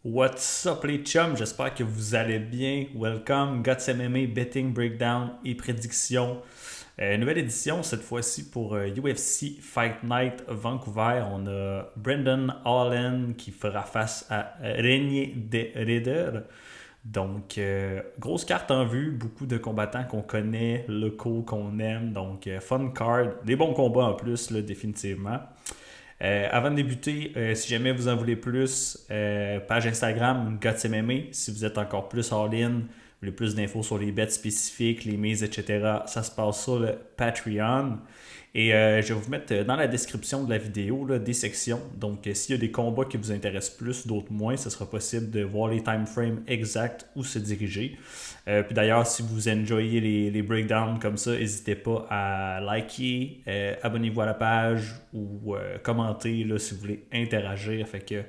What's up les chums, j'espère que vous allez bien. Welcome, Guts MMA, Betting Breakdown et Prédictions. Nouvelle édition cette fois-ci pour UFC Fight Night Vancouver. On a Brendan Allen qui fera face à Renier de Ridder. Donc, grosse carte en vue, beaucoup de combattants qu'on connaît, locaux qu'on aime. Donc, fun card, des bons combats en plus, là, définitivement. Avant de débuter, si jamais vous en voulez plus, page Instagram, GutsMMA, si vous êtes encore plus all-in, vous voulez plus d'infos sur les bets spécifiques, les mises, etc., ça se passe sur le Patreon. Et je vais vous mettre dans la description de la vidéo là, des sections. Donc, s'il y a des combats qui vous intéressent plus, d'autres moins, ce sera possible de voir les time frames exacts où se diriger. Puis d'ailleurs, si vous enjoyez les breakdowns comme ça, n'hésitez pas à liker, abonnez-vous à la page ou commenter là, si vous voulez interagir. Fait que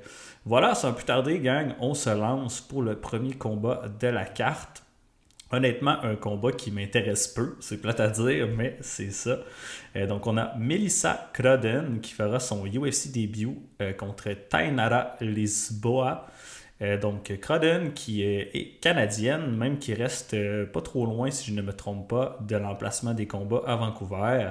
voilà, sans plus tarder, gang, on se lance pour le premier combat de la carte. Honnêtement, un combat qui m'intéresse peu, c'est plate à dire, mais c'est ça. Donc, on a Melissa Cruden qui fera son UFC début contre Tainara Lisboa. Donc, Cruden qui est canadienne, même qui reste pas trop loin, si je ne me trompe pas, de l'emplacement des combats à Vancouver.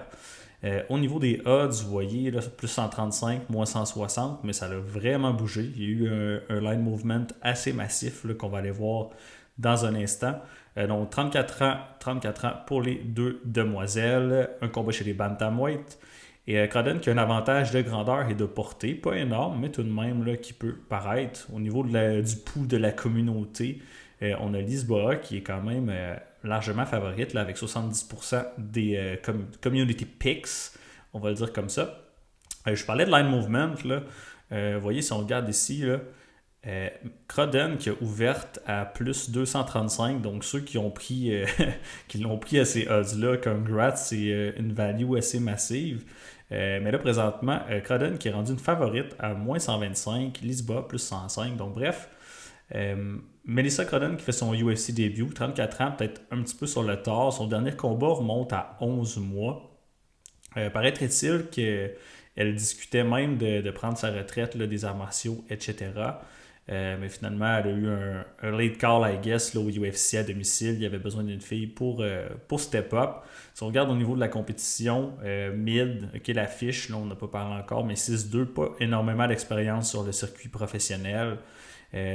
Au niveau des odds, vous voyez, là, plus 135, moins 160, mais ça a vraiment bougé. Il y a eu un line movement assez massif là, qu'on va aller voir dans un instant. Donc 34 ans pour les deux demoiselles. Un combat chez les Bantamweight. Et Cruden qui a un avantage de grandeur et de portée, pas énorme, mais tout de même là, qui peut paraître. Au niveau du pouls de la communauté, on a Lisboa qui est quand même largement favorite là, avec 70% des community picks, on va le dire comme ça. Je parlais de line movement. Là. Vous voyez, si on regarde ici, là, Cruden qui a ouverte à plus 235, donc ceux qui ont pris qui l'ont pris à ces odds-là, congrats, c'est une value assez massive. Mais là, présentement, Cruden qui est rendu une favorite à moins 125, Lisboa plus 105. Donc, bref, Melissa Cruden qui fait son UFC début, 34 ans, peut-être un petit peu sur le tard. Son dernier combat remonte à 11 mois. Paraîtrait-il qu'elle discutait même de prendre sa retraite là, des arts martiaux, etc. Mais finalement, elle a eu un late call, I guess, là, au UFC à domicile. Il y avait besoin d'une fille pour step up. Si on regarde au niveau de la compétition, mid, ok, la fiche, là, on n'a pas parlé encore, mais 6-2, pas énormément d'expérience sur le circuit professionnel.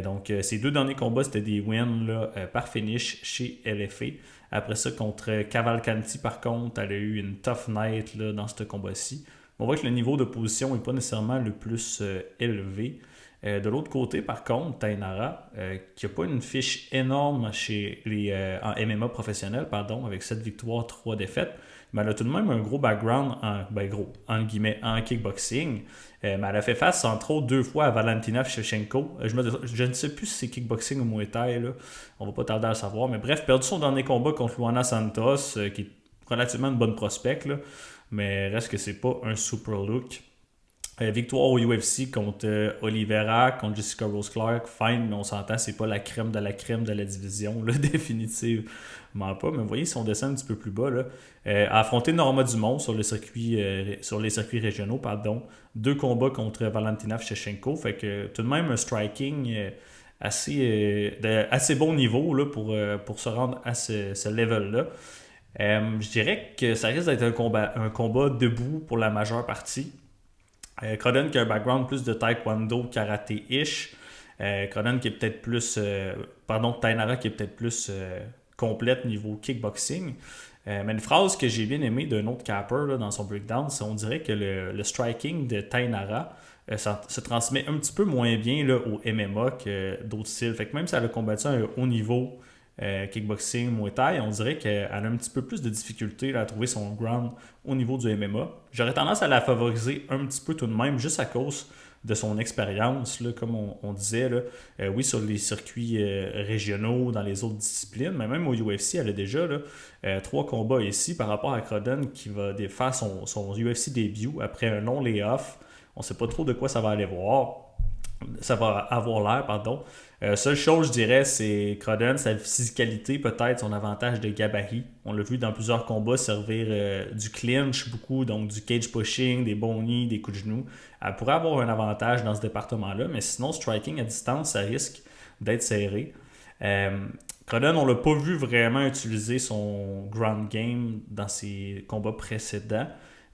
Donc, ces deux derniers combats, c'était des wins là, par finish chez LFA. Après ça, contre Cavalcanti, par contre, elle a eu une tough night là, dans ce combat-ci. On voit que le niveau de position n'est pas nécessairement le plus élevé. De l'autre côté, par contre, Tainara, qui n'a pas une fiche énorme chez en MMA professionnel, pardon, avec 7 victoires, 3 défaites, mais elle a tout de même un gros background, en guillemets, en kickboxing. Mais elle a fait face, entre autres, 2 fois à Valentina Shevchenko. Je ne sais plus si c'est kickboxing ou Muay Thai, là. On va pas tarder à le savoir. Mais bref, perdu son dernier combat contre Luana Santos, qui est relativement une bonne prospect, là. Mais reste que c'est pas un super look. Victoire au UFC contre Oliveira, contre Jessica Rose Clark, fine, mais on s'entend, c'est pas la crème de la division, là, définitivement pas. Mais vous voyez, si on descend un petit peu plus bas, là, a affronté Norma Dumont sur les circuits régionaux, pardon. 2 combats contre Valentina Shevchenko, fait que tout de même un striking assez bon niveau là, pour se rendre à ce level-là. Je dirais que ça risque d'être un combat debout pour la majeure partie. Cruden qui a un background plus de taekwondo, karaté-ish. Cruden qui est peut-être plus... Tainara qui est peut-être plus complète niveau kickboxing. Mais une phrase que j'ai bien aimée d'un autre capper là, dans son breakdown, c'est on dirait que le striking de Tainara ça se transmet un petit peu moins bien là, au MMA que d'autres styles. Fait que même si elle a combattu à un haut niveau kickboxing, Muay Thai, on dirait qu'elle a un petit peu plus de difficulté là, à trouver son ground au niveau du MMA. J'aurais tendance à la favoriser un petit peu tout de même, juste à cause de son expérience, là, comme on disait. Là. Oui, sur les circuits régionaux, dans les autres disciplines, mais même au UFC, elle a déjà là, 3 combats ici par rapport à Cruden qui va faire son UFC début après un long layoff. On ne sait pas trop de quoi ça va aller voir. avoir l'air, pardon. Seule chose, je dirais, c'est Crodden, sa physicalité, peut-être son avantage de gabarit. On l'a vu dans plusieurs combats servir du clinch beaucoup, donc du cage pushing, des bons knees, des coups de genoux. Elle pourrait avoir un avantage dans ce département-là, mais sinon, striking à distance, ça risque d'être serré. Crodden, on l'a pas vu vraiment utiliser son ground game dans ses combats précédents.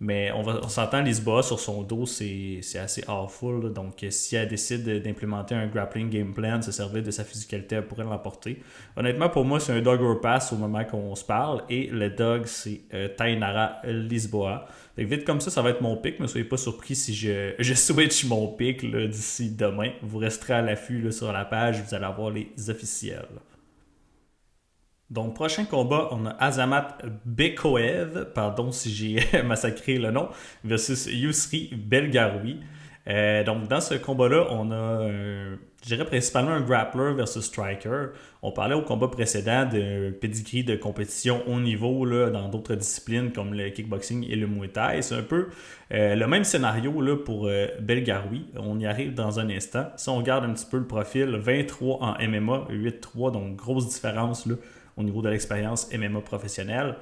Mais on s'entend, Lisboa sur son dos, c'est assez awful. Là. Donc, si elle décide d'implémenter un grappling game plan, se servir de sa physicalité, elle pourrait l'emporter. Honnêtement, pour moi, c'est un dog overpass au moment qu'on se parle. Et le dog, c'est Tainara Lisboa. Fait que vite comme ça va être mon pick. Ne soyez pas surpris si je switch mon pick d'ici demain. Vous resterez à l'affût là, sur la page. Vous allez avoir les officiels. Donc, prochain combat, on a Azamat Bekoev, pardon si j'ai massacré le nom, versus Yusri Belgaroui. Donc, dans ce combat-là, on a, je dirais principalement un grappler versus striker. On parlait au combat précédent de pedigree de compétition haut niveau là, dans d'autres disciplines comme le kickboxing et le muay thai. C'est un peu le même scénario là, pour Belgaroui. On y arrive dans un instant. Si on regarde un petit peu le profil, 23 en MMA, 8-3, donc grosse différence là, au niveau de l'expérience MMA professionnelle.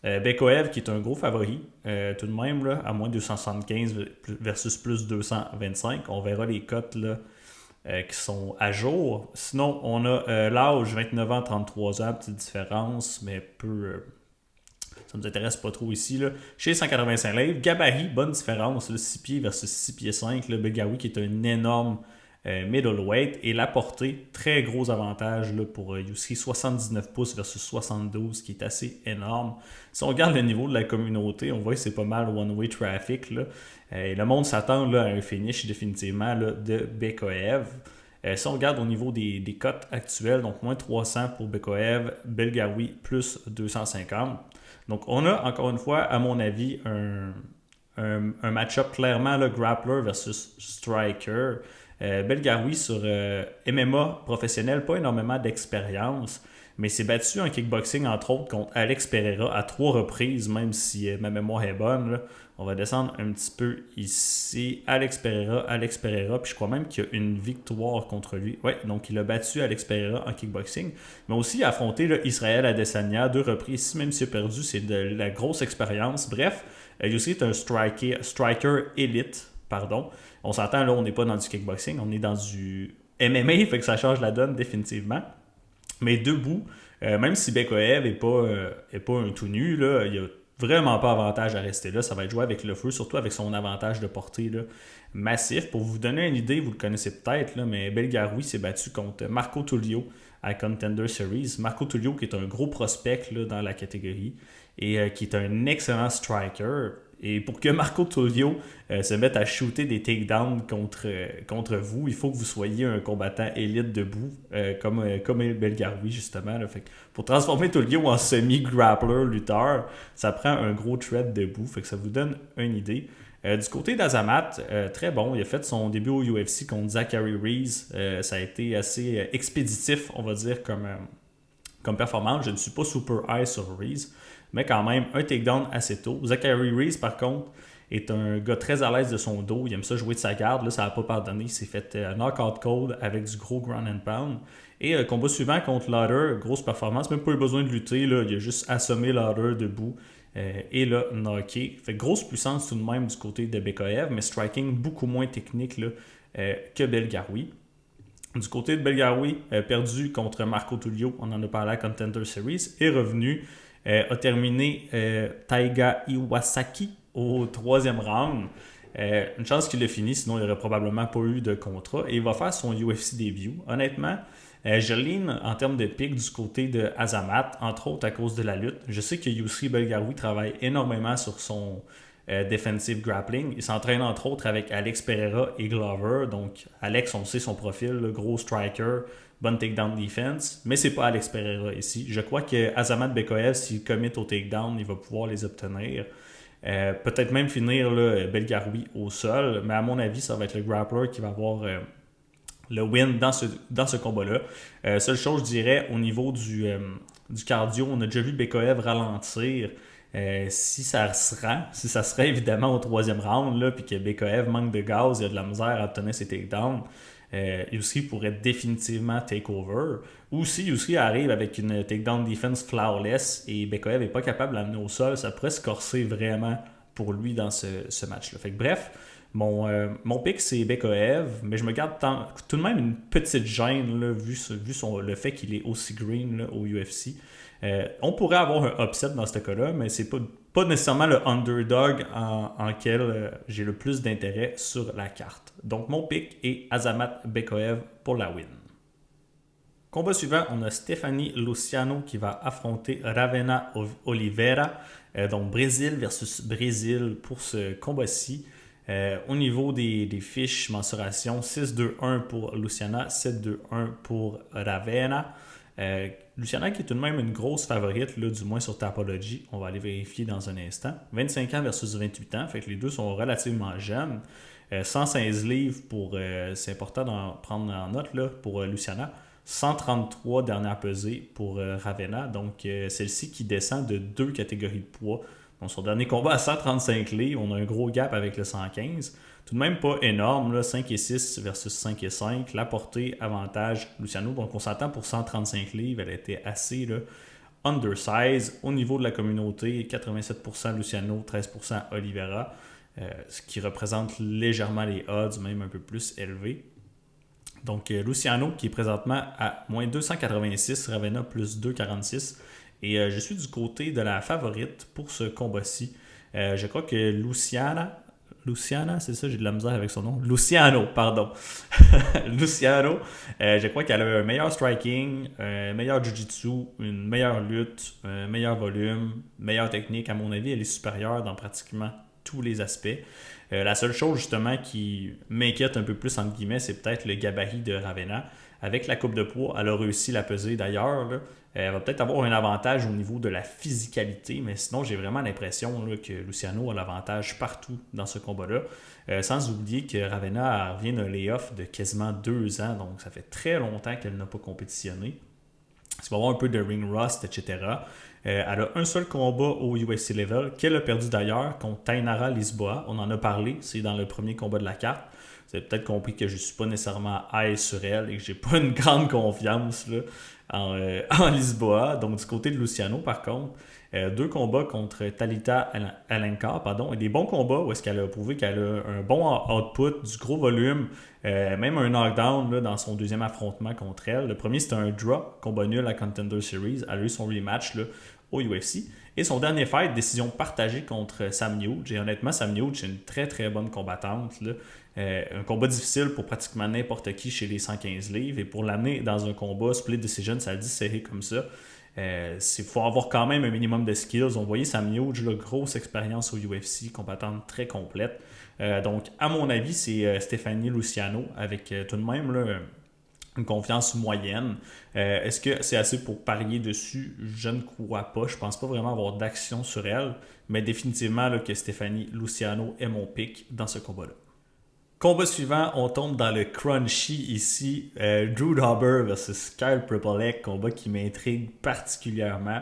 Bekoev, qui est un gros favori, tout de même, là, à moins 275 versus plus 225. On verra les cotes là, qui sont à jour. Sinon, on a l'âge, 29 ans, 33 ans, petite différence, mais peu... ça nous intéresse pas trop ici. Là. Chez 185 livres, gabarit, bonne différence, là, 6 pieds versus 6 pieds 5. Le Belgaroui qui est un énorme middleweight. Et la portée, très gros avantage là, pour Yusri, 79 pouces versus 72, qui est assez énorme. Si on regarde le niveau de la communauté, on voit que c'est pas mal one-way traffic. Là. Et le monde s'attend là, à un finish définitivement là, de Bekoev. Si on regarde au niveau des cotes actuelles, donc moins 300 pour Bekoev, Belgaroui plus 250. Donc on a encore une fois, à mon avis, un match-up clairement là, grappler versus striker. Belgaroui sur MMA professionnel, pas énormément d'expérience, mais s'est battu en kickboxing entre autres contre Alex Pereira à 3 reprises, même si ma mémoire est bonne. Là. On va descendre un petit peu ici. Alex Pereira, puis je crois même qu'il y a une victoire contre lui. Ouais, donc il a battu Alex Pereira en kickboxing, mais aussi il a affronté là, Israël Adesanya 2 reprises. Ici, même s'il a perdu, c'est de la grosse expérience. Bref, Yusri est un striker élite. Pardon. On s'entend, là, on n'est pas dans du kickboxing, on est dans du MMA, fait que ça change la donne définitivement. Mais debout, même si Bekoev n'est pas un tout nu, là, il n'y a vraiment pas avantage à rester là. Ça va être joué avec le feu, surtout avec son avantage de portée là, massif. Pour vous donner une idée, vous le connaissez peut-être, là, mais Belgaroui s'est battu contre Marco Tullio à Contender Series. Marco Tullio qui est un gros prospect là, dans la catégorie et qui est un excellent striker. Et pour que Marco Tullio se mette à shooter des takedowns contre vous, il faut que vous soyez un combattant élite debout, comme Belgaroui justement. Là. Fait que pour transformer Tullio en semi-grappler lutteur, ça prend un gros thread debout. Fait que ça vous donne une idée. Du côté d'Azamat, très bon. Il a fait son début au UFC contre Zachary Reese. Ça a été assez expéditif, on va dire, comme performance. Je ne suis pas super high sur Reese, mais quand même, un takedown assez tôt. Zachary Reese, par contre, est un gars très à l'aise de son dos. Il aime ça jouer de sa garde. Là, ça n'a pas pardonné. Il s'est fait knockout cold avec du gros ground and pound. Et combat suivant contre Lauder, grosse performance. Même pas eu besoin de lutter. Là. Il a juste assommé Lauder debout. Et là, knocké. Fait grosse puissance tout de même du côté de Bekoev, mais striking beaucoup moins technique là, que Belgaroui. Du côté de Belgaroui, perdu contre Marco Tullio, on en a parlé à Contender Series, est revenu, a terminé Taiga Iwasaki au 3e round. Une chance qu'il l'a fini, sinon il n'aurait probablement pas eu de contrat. Et il va faire son UFC debut. Honnêtement, je lean en termes de pick du côté de Azamat, entre autres à cause de la lutte. Je sais que Yusri Belgaroui travaille énormément sur son defensive grappling. Il s'entraîne entre autres avec Alex Pereira et Glover. Donc Alex, on sait son profil, le gros striker, bonne takedown defense, mais c'est pas Alex Pereira ici. Je crois que Azamat Bekoev, s'il commit au takedown, il va pouvoir les obtenir. Peut-être même finir là, Belgaroui au sol, mais à mon avis, ça va être le grappler qui va avoir le win dans ce combat-là. Seule chose, je dirais, au niveau du cardio, on a déjà vu Bekoev ralentir. Si ça se rend évidemment au 3e round, là, puis que Bekoev manque de gaz, il a de la misère à obtenir ses takedowns. Yusuke pourrait définitivement take over. Ou si Yusuke arrive avec une takedown defense flawless et Bekoev n'est pas capable de l'amener au sol, ça pourrait se corser vraiment pour lui dans ce match-là. Fait que bref, mon pick c'est Bekoev, mais je me garde tout de même une petite gêne là, vu le fait qu'il est aussi green là, au UFC. On pourrait avoir un upset dans ce cas-là, mais c'est pas nécessairement le underdog en quel j'ai le plus d'intérêt sur la carte. Donc mon pick est Azamat Bekoev pour la win. Combat suivant, on a Stephanie Luciano qui va affronter Ravena Oliveira. Donc Brésil versus Brésil pour ce combat-ci. Au niveau des fiches mensuration, 6-2-1 pour Luciana, 7-2-1 pour Ravena. Luciana qui est tout de même une grosse favorite, là, du moins sur Tapology. On va aller vérifier dans un instant. 25 ans versus 28 ans, fait que les deux sont relativement jeunes. 116 livres c'est important d'en prendre en note là, pour Luciana. 133 dernières pesées pour Ravena, donc celle-ci qui descend de 2 catégories de poids. Donc son dernier combat à 135 livres, on a un gros gap avec le 115. Tout de même pas énorme, là, 5 et 6 versus 5 et 5. La portée, avantage Luciano. Donc on s'entend pour 135 livres, elle était assez là, undersize. Au niveau de la communauté, 87% Luciano, 13% Oliveira, ce qui représente légèrement les odds, même un peu plus élevés. Donc Luciano qui est présentement à moins 286, Ravena plus 246. Et je suis du côté de la favorite pour ce combat-ci. Je crois que Luciana, c'est ça, j'ai de la misère avec son nom. Luciano, pardon. Luciano, je crois qu'elle a un meilleur striking, un meilleur jiu-jitsu, une meilleure lutte, un meilleur volume, meilleure technique. À mon avis, elle est supérieure dans pratiquement tous les aspects. La seule chose justement qui m'inquiète un peu plus entre guillemets, c'est peut-être le gabarit de Ravena. Avec la coupe de poids, elle a réussi la pesée d'ailleurs. Là. Elle va peut-être avoir un avantage au niveau de la physicalité, mais sinon j'ai vraiment l'impression là, que Luciano a l'avantage partout dans ce combat-là. Sans oublier que Ravena revient d'un layoff de quasiment 2 ans, donc ça fait très longtemps qu'elle n'a pas compétitionné. Il va avoir un peu de ring rust, etc. Elle a un seul combat au UFC Level, qu'elle a perdu d'ailleurs contre Tainara Lisboa. On en a parlé, c'est dans le premier combat de la carte. Vous avez peut-être compris que je ne suis pas nécessairement high sur elle et que je n'ai pas une grande confiance là, en Lisboa. Donc du côté de Luciano, par contre, 2 combats contre Talita Alencar, et des bons combats où est-ce qu'elle a prouvé qu'elle a un bon output, du gros volume, même un knockdown là, dans son deuxième affrontement contre elle. Le premier, c'était un draw, combat nul à Contender Series. Elle a eu son rematch là, au UFC. Et son dernier fight, décision partagée contre Sam Nuge. Et honnêtement, Sam Nuge, c'est une très très bonne combattante. Là. Un combat difficile pour pratiquement n'importe qui chez les 115 livres. Et pour l'amener dans un combat split decision, ça a dit serré comme ça. Il faut avoir quand même un minimum de skills. On voyait Sam Nuge, grosse expérience au UFC, combattante très complète. Donc, à mon avis, c'est Stephanie Luciano avec tout de même là, une confiance moyenne. Est-ce que c'est assez pour parier dessus? Je ne crois pas. Je ne pense pas vraiment avoir d'action sur elle. Mais définitivement là, que Stephanie Luciano est mon pick dans ce combat-là. Combat suivant, on tombe dans le crunchy ici. Drew Dober versus Kyle Prepolek, combat qui m'intrigue particulièrement.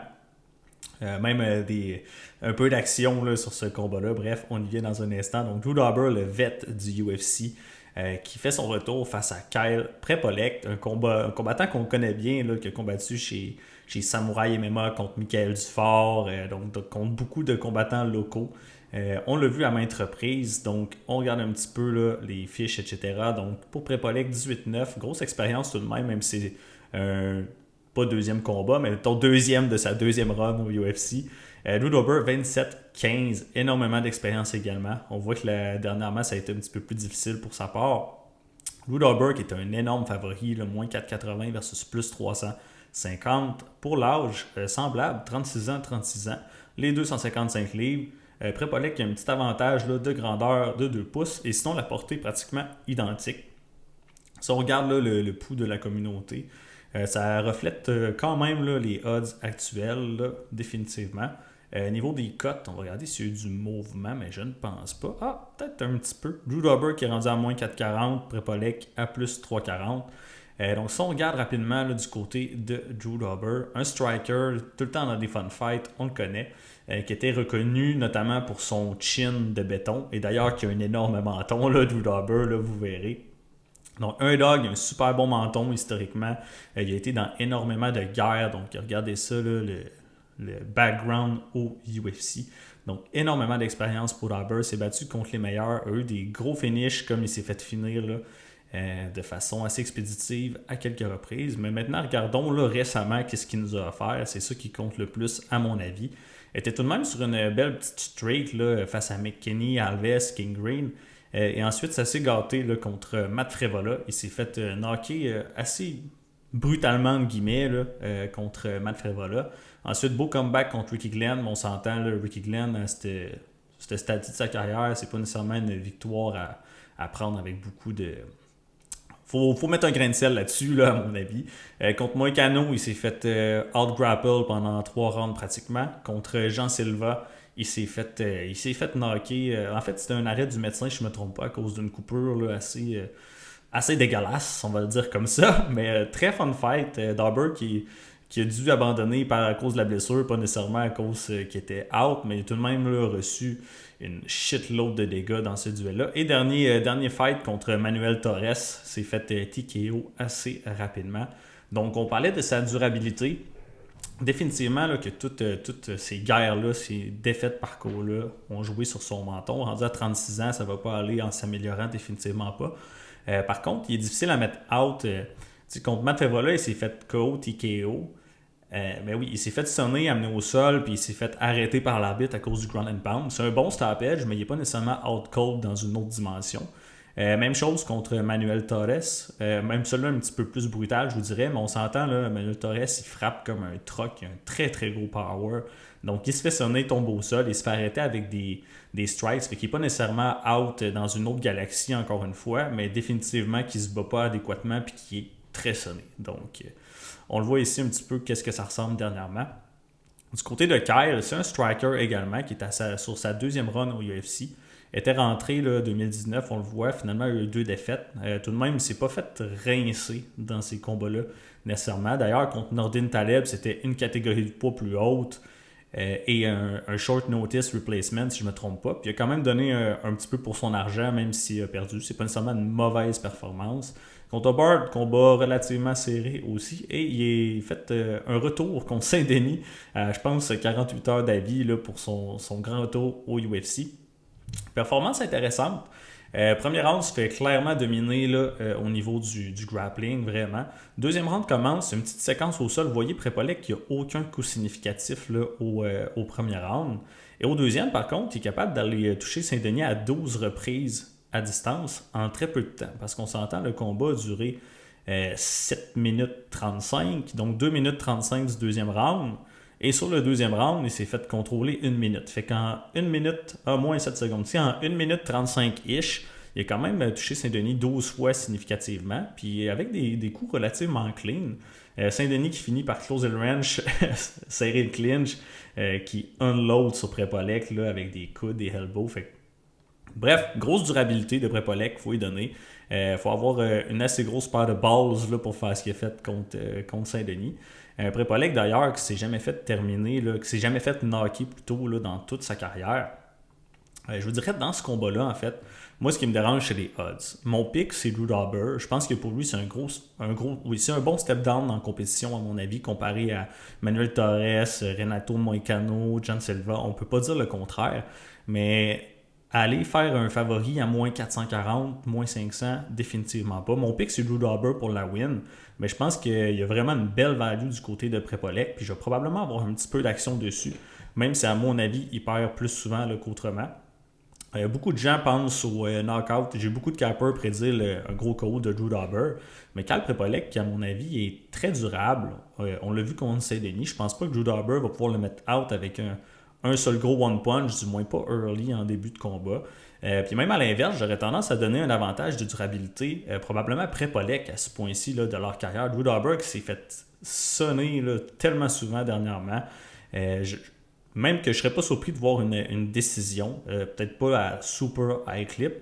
Même un peu d'action là, sur ce combat-là. Bref, on y vient dans un instant. Donc Drew Dober, le vet du UFC, qui fait son retour face à Kyle Prepolek, un combattant qu'on connaît bien, là, qui a combattu chez Samouraï MMA contre Michael Dufort, donc contre beaucoup de combattants locaux. On l'a vu à maintes reprises, donc on regarde un petit peu là, les fiches, etc. Donc pour Prepolek, 18-9, grosse expérience tout de même si c'est pas deuxième combat, mais ton deuxième de sa deuxième run au UFC. Drew Dober, 27-15, énormément d'expérience également. On voit que dernièrement, ça a été un petit peu plus difficile pour sa part. Drew Dober, qui est un énorme favori, là, moins 4,80 versus plus 350. Pour l'âge, semblable, 36 ans. Les 255 livres. Prepolek qui a un petit avantage là, de grandeur de 2 pouces. Et sinon, la portée est pratiquement identique. Si on regarde là, le pouls de la communauté, ça reflète quand même là, les odds actuels, là, définitivement. Niveau des cotes, on va regarder s'il y a eu du mouvement, mais je ne pense pas. Ah, peut-être un petit peu. Drew Dober qui est rendu à moins 4,40, Prepolek à plus 3,40. Donc si on regarde rapidement là, du côté de Drew Dober, un striker, tout le temps dans des fun fights, on le connaît, qui était reconnu notamment pour son chin de béton, et d'ailleurs qui a un énorme menton, là, Drew Dober, là, vous verrez. Donc, un dog, il a un super bon menton historiquement. Il a été dans énormément de guerres. Donc, regardez ça, là, le background au UFC. Donc, énormément d'expérience pour Dauber. Il s'est battu contre les meilleurs. A eu des gros finishes comme il s'est fait finir là, de façon assez expéditive à quelques reprises. Mais maintenant, regardons là, récemment qu'est-ce qu'il nous a offert. C'est ça qui compte le plus à mon avis. Il était tout de même sur une belle petite streak là, face à McKinney, Alves, King Green. Et ensuite, ça s'est gâté là, contre Matt Frevola. Il s'est fait knocker assez brutalement, de guillemets, là, contre Matt Frevola. Ensuite, beau comeback contre Ricky Glenn. On s'entend, là, Ricky Glenn, à ce stade de sa carrière, c'est pas nécessairement une victoire à prendre avec beaucoup de... Faut mettre un grain de sel là-dessus, là, à mon avis. Contre Moïcano, il s'est fait out-grapple pendant 3 rounds pratiquement. Contre Jean Silva, il s'est fait knocker. En fait, c'était un arrêt du médecin, si je ne me trompe pas, à cause d'une coupure là, assez dégueulasse, on va le dire comme ça. Mais très fun fight. Dauber qui a dû abandonner à cause de la blessure, pas nécessairement à cause qu'il était out, mais tout de même là, reçu une shitload de dégâts dans ce duel-là. Et dernier fight contre Manuel Torres, s'est fait TKO assez rapidement. Donc on parlait de sa durabilité. Définitivement là, que toutes ces guerres-là, ces défaites parcours-là ont joué sur son menton. Rendu à 36 ans, ça ne va pas aller en s'améliorant, définitivement pas. Par contre, il est difficile à mettre out. Contre Matt Frevola, il s'est fait KO, TKO. Mais oui, il s'est fait sonner, amené au sol, puis il s'est fait arrêter par l'arbitre à cause du ground and pound. C'est un bon stoppage, mais il n'est pas nécessairement out cold dans une autre dimension. Même chose contre Manuel Torres. Même celui-là un petit peu plus brutal, je vous dirais, mais on s'entend, là, Manuel Torres, il frappe comme un truck, il a un très très gros power. Donc il se fait sonner, tombe au sol, il se fait arrêter avec des strikes, fait qu'il n'est pas nécessairement out dans une autre galaxie, encore une fois, mais définitivement qu'il ne se bat pas adéquatement, puis qu'il est très sonné. Donc... on le voit ici un petit peu qu'est-ce que ça ressemble dernièrement. Du côté de Kyle, c'est un striker également qui est sur sa deuxième run au UFC. Il était rentré là, 2019, on le voit, finalement il a eu 2 défaites. Tout de même, il ne s'est pas fait rincer dans ces combats-là nécessairement. D'ailleurs, contre Nordin Taleb, c'était une catégorie de poids plus haute et un short notice replacement, si je ne me trompe pas. Puis il a quand même donné un petit peu pour son argent, même s'il a perdu. C'est pas nécessairement une mauvaise performance. Contre Bard, combat relativement serré aussi. Et il est fait un retour contre Saint-Denis, je pense 48 heures d'avis là, pour son grand retour au UFC. Performance intéressante. Premier round se fait clairement dominer là, au niveau du grappling, vraiment. Deuxième round commence, c'est une petite séquence au sol. Vous voyez, Prepolek qui n'a aucun coup significatif là, au premier round. Et au deuxième, par contre, il est capable d'aller toucher Saint-Denis à 12 reprises à distance en très peu de temps. Parce qu'on s'entend, le combat a duré 7 minutes 35, donc 2 minutes 35 du deuxième round. Et sur le deuxième round, il s'est fait contrôler 1 minute. Fait qu'en 1 minute, moins 7 secondes, si en 1 minute 35-ish, il a quand même touché Saint-Denis 12 fois significativement, puis avec des coups relativement clean. Saint-Denis qui finit par closer le ranch, serrer le clinch, qui unload sur Prepolek là, avec des coudes, des elbows. Fait bref, grosse durabilité de Prepolek, il faut y donner. Il faut avoir une assez grosse paire de balls là, pour faire ce qu'il a fait contre Saint-Denis. Prepolek d'ailleurs, qui s'est jamais fait terminer, là, qui s'est jamais fait knocker plutôt là, dans toute sa carrière. Je vous dirais, dans ce combat-là, en fait, moi, ce qui me dérange, c'est les odds. Mon pick, c'est Drew Dauber. Je pense que pour lui, c'est c'est un bon step down en compétition, à mon avis, comparé à Manuel Torres, Renato Moicano, John Silva. On peut pas dire le contraire, mais aller faire un favori à moins 440, moins 500, définitivement pas. Mon pick, c'est Drew Dauber pour la win, mais je pense qu'il y a vraiment une belle value du côté de Prepolek, puis je vais probablement avoir un petit peu d'action dessus, même si à mon avis, il perd plus souvent là, qu'autrement. Beaucoup de gens pensent au knockout. J'ai beaucoup de cappers prédire un gros KO de Drew Dauber. Mais Kyle Prepolek, qui à mon avis est très durable, on l'a vu contre Saint-Denis, je pense pas que Drew Dauber va pouvoir le mettre out avec un seul gros one punch, du moins pas early en début de combat. Puis même à l'inverse, j'aurais tendance à donner un avantage de durabilité, probablement Prepolek à ce point-ci là, de leur carrière. Drew Dauber qui s'est fait sonner là, tellement souvent dernièrement. Même que je ne serais pas surpris de voir une décision, peut-être pas à super high clip,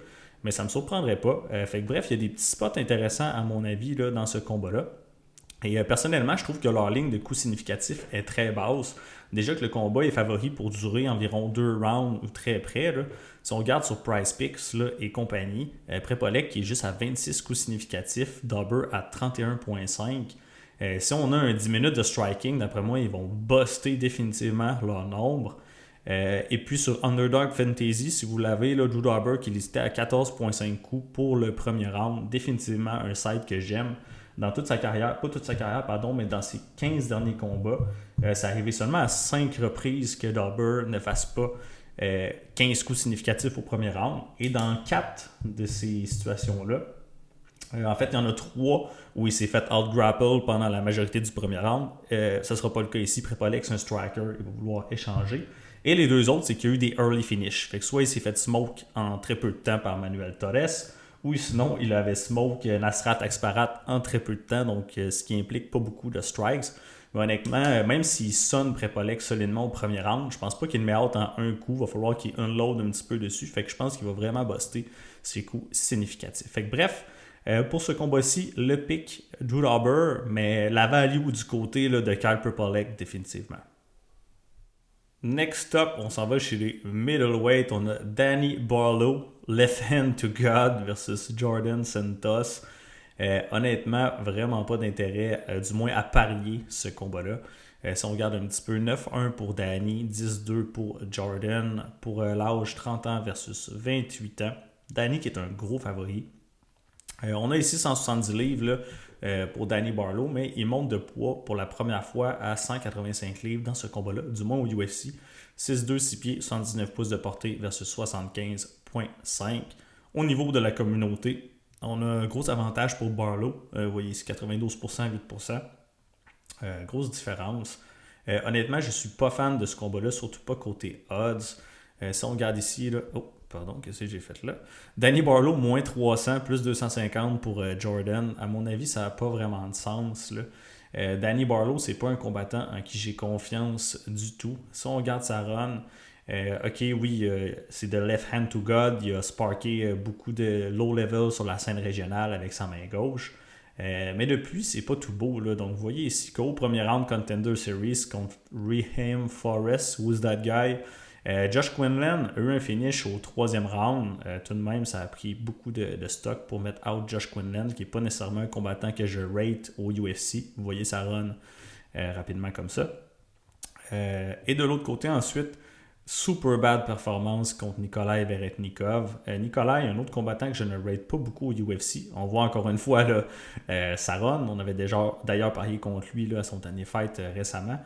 mais ça ne me surprendrait pas. Fait que bref, il y a des petits spots intéressants à mon avis là, dans ce combat-là. Et personnellement, je trouve que leur ligne de coups significatifs est très basse. Déjà que le combat est favori pour durer environ 2 rounds ou très près. Là. Si on regarde sur Price Picks là, et compagnie, Prepolek qui est juste à 26 coups significatifs, Dauber à 31,5. Si on a un 10 minutes de striking, d'après moi, ils vont buster définitivement leur nombre. Et puis sur Underdog Fantasy, si vous l'avez, là, Drew Dauber qui est listé à 14,5 coups pour le premier round, définitivement un site que j'aime. Dans toute sa carrière, pas toute sa carrière, pardon, mais dans ses 15 derniers combats, c'est arrivé seulement à 5 reprises que Dauber ne fasse pas 15 coups significatifs au premier round. Et dans 4 de ces situations-là, en fait, il y en a 3 où il s'est fait out-grapple pendant la majorité du premier round. Ce ne sera pas le cas ici. Prepolek, c'est un striker, il va vouloir échanger. Et les 2 autres, c'est qu'il y a eu des early finish. Fait que soit il s'est fait smoke en très peu de temps par Manuel Torres, ou sinon il avait smoke Nasrat Akparat en très peu de temps, donc ce qui implique pas beaucoup de strikes. Mais honnêtement, même s'il sonne Prepolek solidement au premier round, je pense pas qu'il le met out en un coup. Il va falloir qu'il unload un petit peu dessus. Fait que je pense qu'il va vraiment buster ses coups significatifs. Fait que bref, pour ce combat-ci, le pick Drew Dauber, mais la value du côté là, de Kyle Prepolek définitivement. Next up, on s'en va chez les middleweight. On a Danny Barlow, left hand to God versus Jordan Santos. Honnêtement, vraiment pas d'intérêt, du moins à parier ce combat-là. Si on regarde un petit peu, 9-1 pour Danny, 10-2 pour Jordan, pour l'âge 30 ans versus 28 ans. Danny qui est un gros favori. On a ici 170 livres là, pour Danny Barlow, mais il monte de poids pour la première fois à 185 livres dans ce combat-là, du moins au UFC. 6'2", 6 pieds, 79 pouces de portée versus 75,5. Au niveau de la communauté, on a un gros avantage pour Barlow. Vous voyez ici 92%, 8%. Grosse différence. Honnêtement, je ne suis pas fan de ce combat-là, surtout pas côté odds. Si on regarde ici, là, pardon, qu'est-ce que j'ai fait là? Danny Barlow, moins 300, plus 250 pour Jordan. À mon avis, ça n'a pas vraiment de sens. Là. Danny Barlow, c'est pas un combattant en qui j'ai confiance du tout. Si on regarde sa run, ok, oui, c'est de left hand to God. Il a sparké beaucoup de low level sur la scène régionale avec sa main gauche. Mais depuis, c'est pas tout beau. Là. Donc, vous voyez ici qu'au premier round Contender Series contre Raheem Forrest, who's that guy? Josh Quinlan a eu un finish au 3e round. Tout de même, ça a pris beaucoup de stock pour mettre out Josh Quinlan, qui n'est pas nécessairement un combattant que je rate au UFC. Vous voyez sa run rapidement comme ça. Et de l'autre côté, ensuite, super bad performance contre Nikolai Veretnikov. Nikolai, un autre combattant que je ne rate pas beaucoup au UFC. On voit encore une fois là, sa run. On avait déjà d'ailleurs parié contre lui là, à son dernier fight récemment.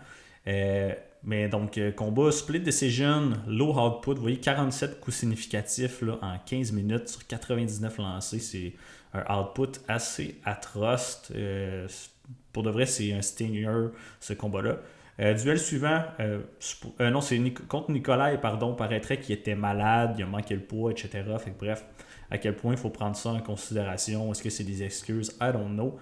Mais donc, combat split decision, low output, vous voyez 47 coups significatifs là, en 15 minutes sur 99 lancés. C'est un output assez atroce. Pour de vrai, c'est un stinger ce combat-là. Duel suivant, non, c'est contre Nikolai, pardon, paraîtrait qu'il était malade, il a manqué le poids, etc. Fait que bref, à quel point il faut prendre ça en considération. Est-ce que c'est des excuses? I don't know.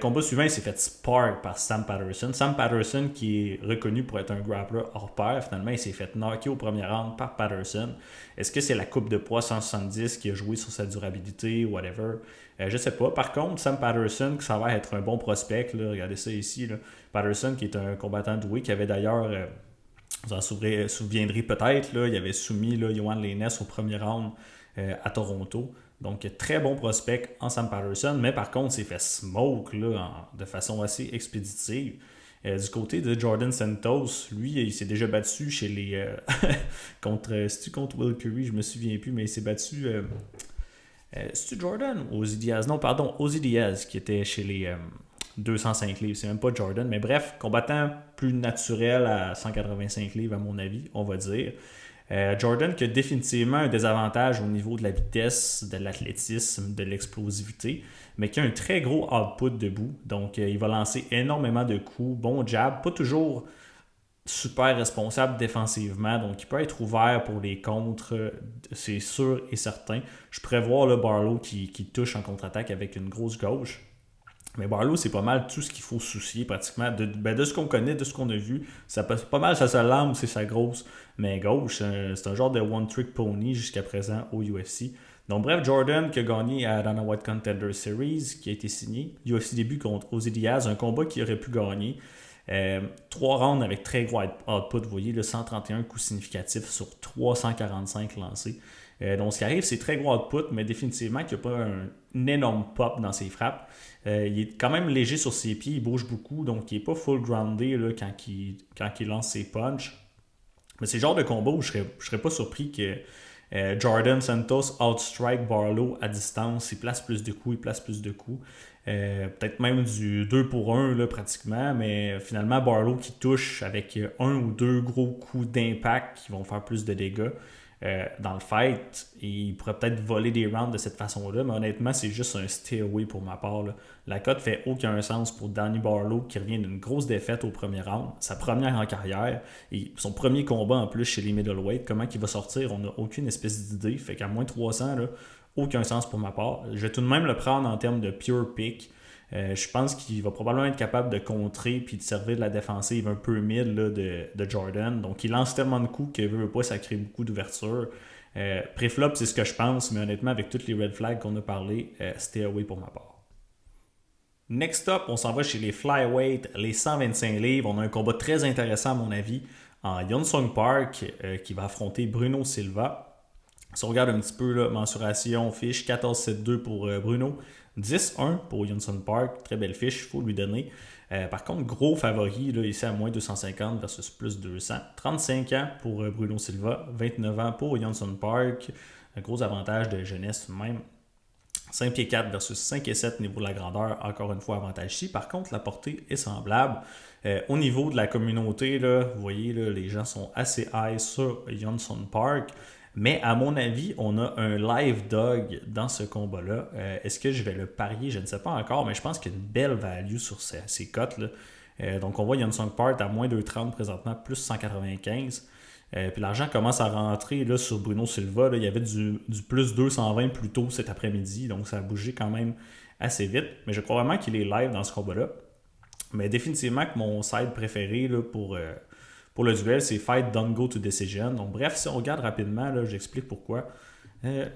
Combat suivant, il s'est fait spark par Sam Patterson. Sam Patterson, qui est reconnu pour être un grappler hors pair, finalement, il s'est fait knocker au premier round par Patterson. Est-ce que c'est la coupe de poids 170 qui a joué sur sa durabilité, whatever? Je sais pas. Par contre, Sam Patterson, qui ça va être un bon prospect, là, regardez ça ici. Là. Patterson, qui est un combattant doué, qui avait d'ailleurs, vous en souviendrez peut-être, là, il avait soumis là, Johan Lainez au premier round à Toronto. Donc, très bon prospect en Sam Patterson, mais par contre, il s'est fait smoke là, de façon assez expéditive. Du côté de Jordan Santos, lui, il s'est déjà battu chez les... contre Will Curry, je me souviens plus, mais il s'est battu... c'est-tu Jordan ou Ozzy Diaz? Non, pardon, Ozzy Diaz, qui était chez les 205 livres. C'est même pas Jordan, mais bref, combattant plus naturel à 185 livres, à mon avis, on va dire. Jordan qui a définitivement un désavantage au niveau de la vitesse, de l'athlétisme, de l'explosivité, mais qui a un très gros output debout. Donc, il va lancer énormément de coups, bon jab, pas toujours super responsable défensivement, donc il peut être ouvert pour les contres, c'est sûr et certain. Je prévois le Barlow qui touche en contre-attaque avec une grosse gauche. Mais Barlow, c'est pas mal tout ce qu'il faut soucier pratiquement. De ce qu'on connaît, de ce qu'on a vu, ça passe pas mal, ça se lame, c'est sa grosse main gauche. C'est un genre de one-trick pony jusqu'à présent au UFC. Donc bref, Jordan qui a gagné à Dana White Contender Series, qui a été signé. UFC début contre Ozzy Diaz, un combat qu'il aurait pu gagner. 3 rounds avec très gros output, vous voyez, le 131 coups significatifs sur 345 lancés. Donc ce qui arrive, c'est très gros output, mais définitivement qu'il n'y a pas un énorme pop dans ses frappes. Il est quand même léger sur ses pieds, il bouge beaucoup, donc il n'est pas full groundé là, quand il lance ses punches. Mais c'est le genre de combat où je ne serais pas surpris que Jordan Santos outstrike Barlow à distance, il place plus de coups, peut-être même du 2 pour 1 là, pratiquement, mais finalement Barlow qui touche avec un ou deux gros coups d'impact qui vont faire plus de dégâts dans le fight, et il pourrait peut-être voler des rounds de cette façon-là, mais honnêtement c'est juste un stay away pour ma part là. La cote fait aucun sens pour Danny Barlow qui revient d'une grosse défaite au premier round, sa première en carrière et son premier combat en plus chez les middleweight. Comment il va sortir, on n'a aucune espèce d'idée, fait qu'à moins 300 là, aucun sens pour ma part. Je vais tout de même le prendre en termes de pure pick. Je pense qu'il va probablement être capable de contrer puis de servir de la défensive un peu mid là, de Jordan. Donc il lance tellement de coups qu'il veut pas, ça crée beaucoup d'ouverture. Préflop, c'est ce que je pense, mais honnêtement, avec toutes les red flags qu'on a parlé, stay away pour ma part. Next up, on s'en va chez les flyweight, les 125 livres. On a un combat très intéressant à mon avis en Yeon-Sung Park qui va affronter Bruno Silva. Si on regarde un petit peu, là, mensuration, fiche 14-7-2 pour Bruno, 10-1 pour Yeon-Sung Park, très belle fiche, il faut lui donner. Par contre, gros favori, là, ici à moins 250 versus plus 200. 35 ans pour Bruno Silva, 29 ans pour Yeon-Sung Park. Un gros avantage de jeunesse même. 5 pieds 4 versus 5 et 7 au niveau de la grandeur, encore une fois avantage ici. Par contre, la portée est semblable. Au niveau de la communauté, là, vous voyez, là, les gens sont assez high sur Yeon-Sung Park. Mais à mon avis, on a un live dog dans ce combat-là. Est-ce que je vais le parier? Je ne sais pas encore, mais je pense qu'il y a une belle value sur ces cotes-là. Donc on voit Yeon-Sung Park à moins 2,30 présentement, plus 195. Puis l'argent commence à rentrer là, sur Bruno Silva. Là, il y avait du plus 220 plus tôt cet après-midi, donc ça a bougé quand même assez vite. Mais je crois vraiment qu'il est live dans ce combat-là. Mais définitivement que mon side préféré là, pour le duel, c'est Fight Don't Go to Decision. Donc bref, si on regarde rapidement, là, j'explique pourquoi.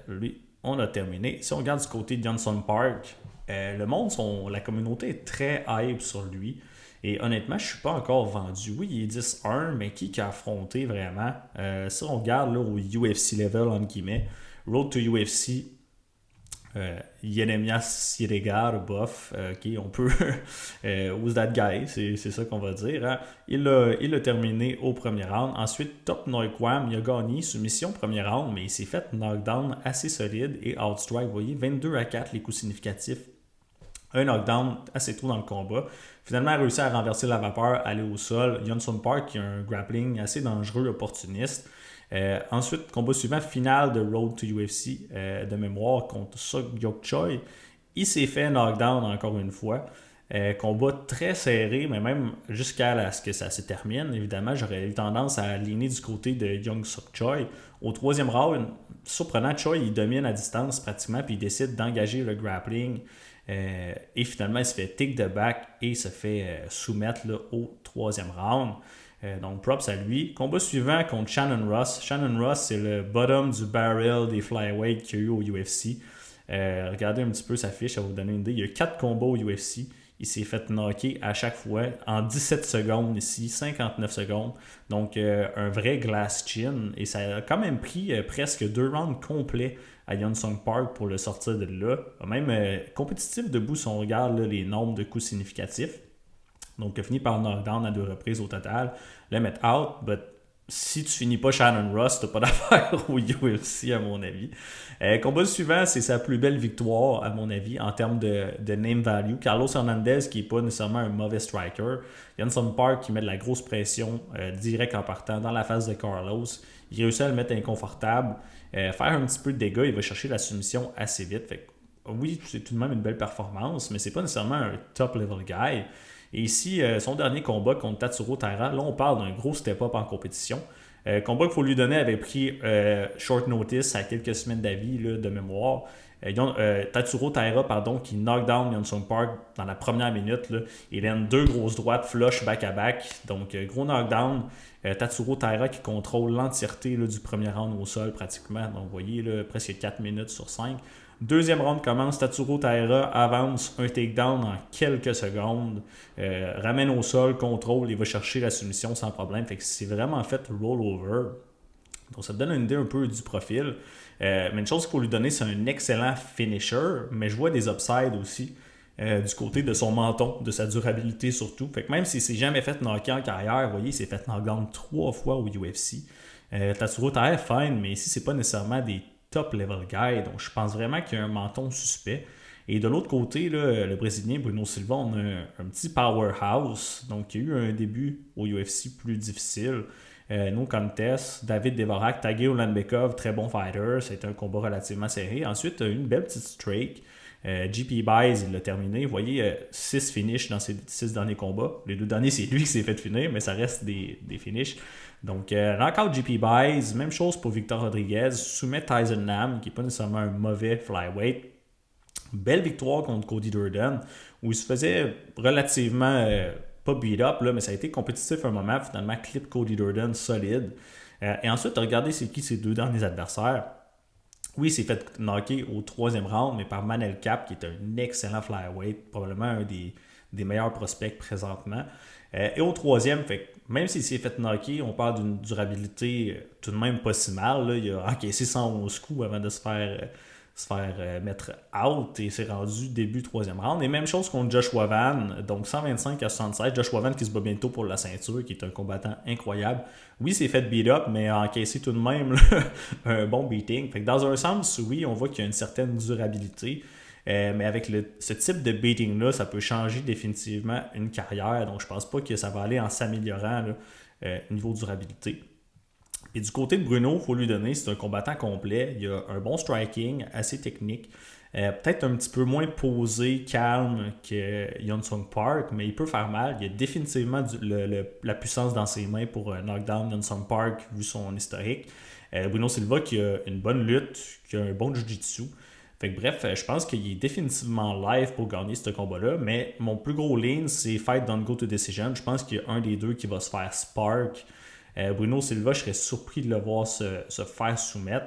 Lui, on a terminé. Si on regarde du côté de Yeon-Sung Park, le monde, la communauté est très hype sur lui. Et honnêtement, je ne suis pas encore vendu. Oui, il est 10-1, mais qui a affronté vraiment? Si on regarde là, au UFC level, entre guillemets, Road to UFC, Yenemias Siregar, bof, ok, on peut. Who's that guy? C'est ça qu'on va dire. Hein? Il a terminé au premier round. Ensuite, Top Noikwam, il a gagné soumission au premier round, mais il s'est fait knockdown assez solide et outstrike. Vous voyez, 22-4 les coups significatifs. Un knockdown assez tôt dans le combat. Finalement, il a réussi à renverser la vapeur, aller au sol. Yeon-Sung Park qui a un grappling assez dangereux, opportuniste. Ensuite, combat suivant, finale de Road to UFC de mémoire contre Sok Hyuk Choi. Il s'est fait knockdown encore une fois. Combat très serré, mais même jusqu'à ce que ça se termine. Évidemment, j'aurais eu tendance à aligner du côté de Young Sok Choi. Au troisième round, surprenant, Choi il domine à distance pratiquement, puis il décide d'engager le grappling. Et finalement, il se fait take the back et se fait soumettre là, au troisième round. Donc, props à lui. Combat suivant contre Shannon Ross. Shannon Ross, c'est le bottom du barrel des flyweight qu'il y a eu au UFC. Regardez un petit peu sa fiche, ça va vous donner une idée. Il y a 4 combats au UFC. Il s'est fait knocker à chaque fois en 17 secondes ici, 59 secondes. Donc, un vrai glass chin. Et ça a quand même pris presque 2 rounds complets à Yeon-Sung Park pour le sortir de là. Même compétitif debout si on regarde là, les nombres de coups significatifs. Donc, il a fini par knockdown à 2 reprises au total. Le mettre out, but si tu finis pas Shannon Ross, t'as pas d'affaire au UFC à mon avis. Combat suivant, c'est sa plus belle victoire à mon avis en termes de name value. Carlos Hernandez qui n'est pas nécessairement un mauvais striker. Yeon-Sung Park qui met de la grosse pression direct en partant dans la face de Carlos. Il réussit à le mettre inconfortable. Faire un petit peu de dégâts, il va chercher la soumission assez vite. Fait que, oui, c'est tout de même une belle performance, mais c'est pas nécessairement un top level guy. Et ici, son dernier combat contre Tatsuro Taira, là on parle d'un gros step-up en compétition. Combat qu'il faut lui donner avait pris short notice à quelques semaines d'avis de mémoire. Tatsuro Taira, pardon, qui knock down Young Park dans la première minute. Là, il donne deux grosses droites flush back-à-back. Donc, gros knockdown. Tatsuro Taira qui contrôle l'entièreté du premier round au sol pratiquement. Donc, vous voyez, là, presque 4 minutes sur 5. Deuxième round commence, Tatsuro Taira avance un takedown en quelques secondes, ramène au sol, contrôle et va chercher la soumission sans problème. Fait que c'est vraiment fait rollover. Donc ça te donne une idée un peu du profil. Mais une chose qu'il faut lui donner, c'est un excellent finisher, mais je vois des upsides aussi du côté de son menton, de sa durabilité surtout. Fait que même s'il s'est jamais fait knocker en carrière, vous voyez, il s'est fait knockdown 3 fois au UFC. Tatsuro Taira, fine, mais ici, c'est pas nécessairement des top level guy. Donc, je pense vraiment qu'il y a un menton suspect. Et de l'autre côté, là, le Brésilien Bruno Silva, on a un petit powerhouse. Donc, il y a eu un début au UFC plus difficile. No contest. David Devorak, Tagir Ulanbekov, très bon fighter. C'était un combat relativement serré. Ensuite, une belle petite streak. GP Buys, il l'a terminé. Vous voyez, 6 finishes dans ses 6 derniers combats. Les 2 derniers, c'est lui qui s'est fait finir, mais ça reste des finishes. Donc, knockout GP Buys, même chose pour Victor Rodriguez. Soumet Tyson Nam, qui n'est pas nécessairement un mauvais flyweight. Belle victoire contre Cody Durden, où il se faisait relativement, pas beat up, là, mais ça a été compétitif un moment. Finalement, clip Cody Durden solide. Et ensuite, regardez c'est qui ses 2 derniers adversaires. Oui, il s'est fait knocker au 3e round, mais par Manel Cap, qui est un excellent flyweight, probablement un des meilleurs prospects présentement. Et au 3e, même s'il s'est fait knocker, on parle d'une durabilité tout de même pas si mal. Là. Il a encaissé 111 coups avant de se faire mettre out et s'est rendu début 3e round. Et même chose contre Joshua Van, donc 125 à 76. Joshua Van qui se bat bientôt pour la ceinture, qui est un combattant incroyable. Oui, il s'est fait beat up, mais a encaissé tout de même là, un bon beating. Fait que dans un sens, oui, on voit qu'il y a une certaine durabilité. Mais avec ce type de beating-là, ça peut changer définitivement une carrière. Donc, je pense pas que ça va aller en s'améliorant niveau durabilité. Et du côté de Bruno, il faut lui donner, c'est un combattant complet. Il a un bon striking, assez technique. Peut-être un petit peu moins posé, calme que Young Park, mais il peut faire mal. Il a définitivement la puissance dans ses mains pour knockdown Young Park, vu son historique. Bruno Silva qui a une bonne lutte, qui a un bon jiu-jitsu. Fait que bref, je pense qu'il est définitivement live pour gagner ce combat-là, mais mon plus gros lean, c'est fight don't go to decision. Je pense qu'il y a un des deux qui va se faire spark. Bruno Silva, je serais surpris de le voir se faire soumettre.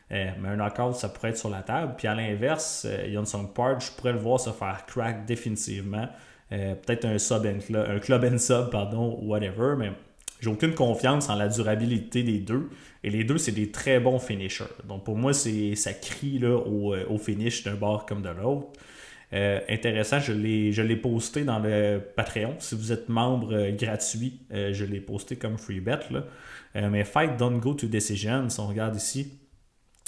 Mais un knockout, ça pourrait être sur la table. Puis à l'inverse, Young Park, je pourrais le voir se faire crack définitivement. Peut-être un club and sub, pardon, whatever, mais j'ai aucune confiance en la durabilité des deux. Et les deux, c'est des très bons finishers. Donc pour moi, ça crie là, au finish d'un bord comme de l'autre. Intéressant, je l'ai posté dans le Patreon. Si vous êtes membre gratuit, je l'ai posté comme free bet. Là. Mais Fight Don't Go to Decision, si on regarde ici,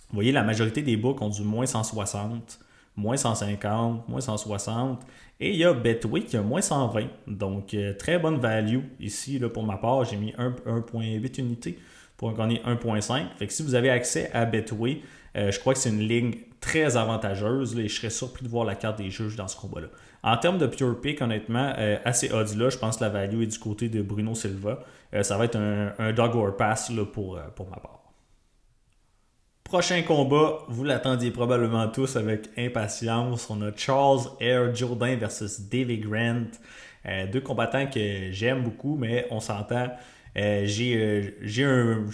vous voyez, la majorité des books ont du moins 160, moins 150, moins 160. Et il y a Betway qui a moins 120. Donc, très bonne value ici. Là, pour ma part, j'ai mis 1.8 unités pour gagner 1.5. Fait que si vous avez accès à Betway, je crois que c'est une ligne très avantageuse. Là, et je serais surpris de voir la carte des juges dans ce combat-là. En termes de pure pick, honnêtement, à ces odds-là, je pense que la value est du côté de Bruno Silva. Ça va être un dog or pass là, pour ma part. Prochain combat, vous l'attendiez probablement tous avec impatience. On a Charles Air Jourdain versus David Grant. Deux combattants que j'aime beaucoup, mais on s'entend. Je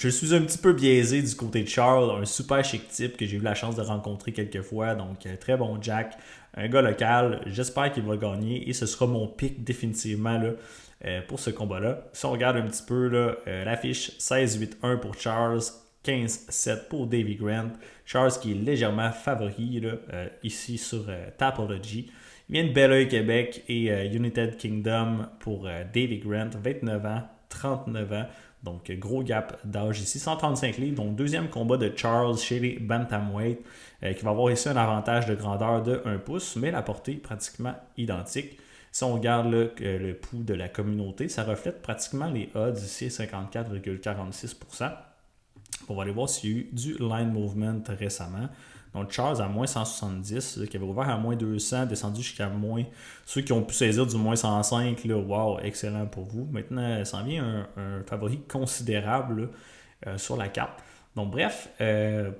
suis un petit peu biaisé du côté de Charles, un super chic type que j'ai eu la chance de rencontrer quelques fois. Donc, très bon Jack, un gars local. J'espère qu'il va gagner et ce sera mon pick définitivement là, pour ce combat-là. Si on regarde un petit peu là, l'affiche 16-8-1 pour Charles. 15-7 pour Davy Grant. Charles qui est légèrement favori là, ici sur Tapology. Il vient de Belleuil, Québec et United Kingdom pour Davy Grant, 29 ans, 39 ans. Donc gros gap d'âge ici, 135 livres. Donc deuxième combat de Charles chez les Bantamweight qui va avoir ici un avantage de grandeur de 1 pouce, mais la portée pratiquement identique. Si on regarde là, le pouls de la communauté, ça reflète pratiquement les odds ici, 54,46%. On va aller voir s'il y a eu du line movement récemment. Donc Charles à moins 170, qui avait ouvert à moins 200, descendu jusqu'à moins. Ceux qui ont pu saisir du moins 105, là, wow, excellent pour vous. Maintenant, ça en vient un favori considérable. sur la carte. Donc bref,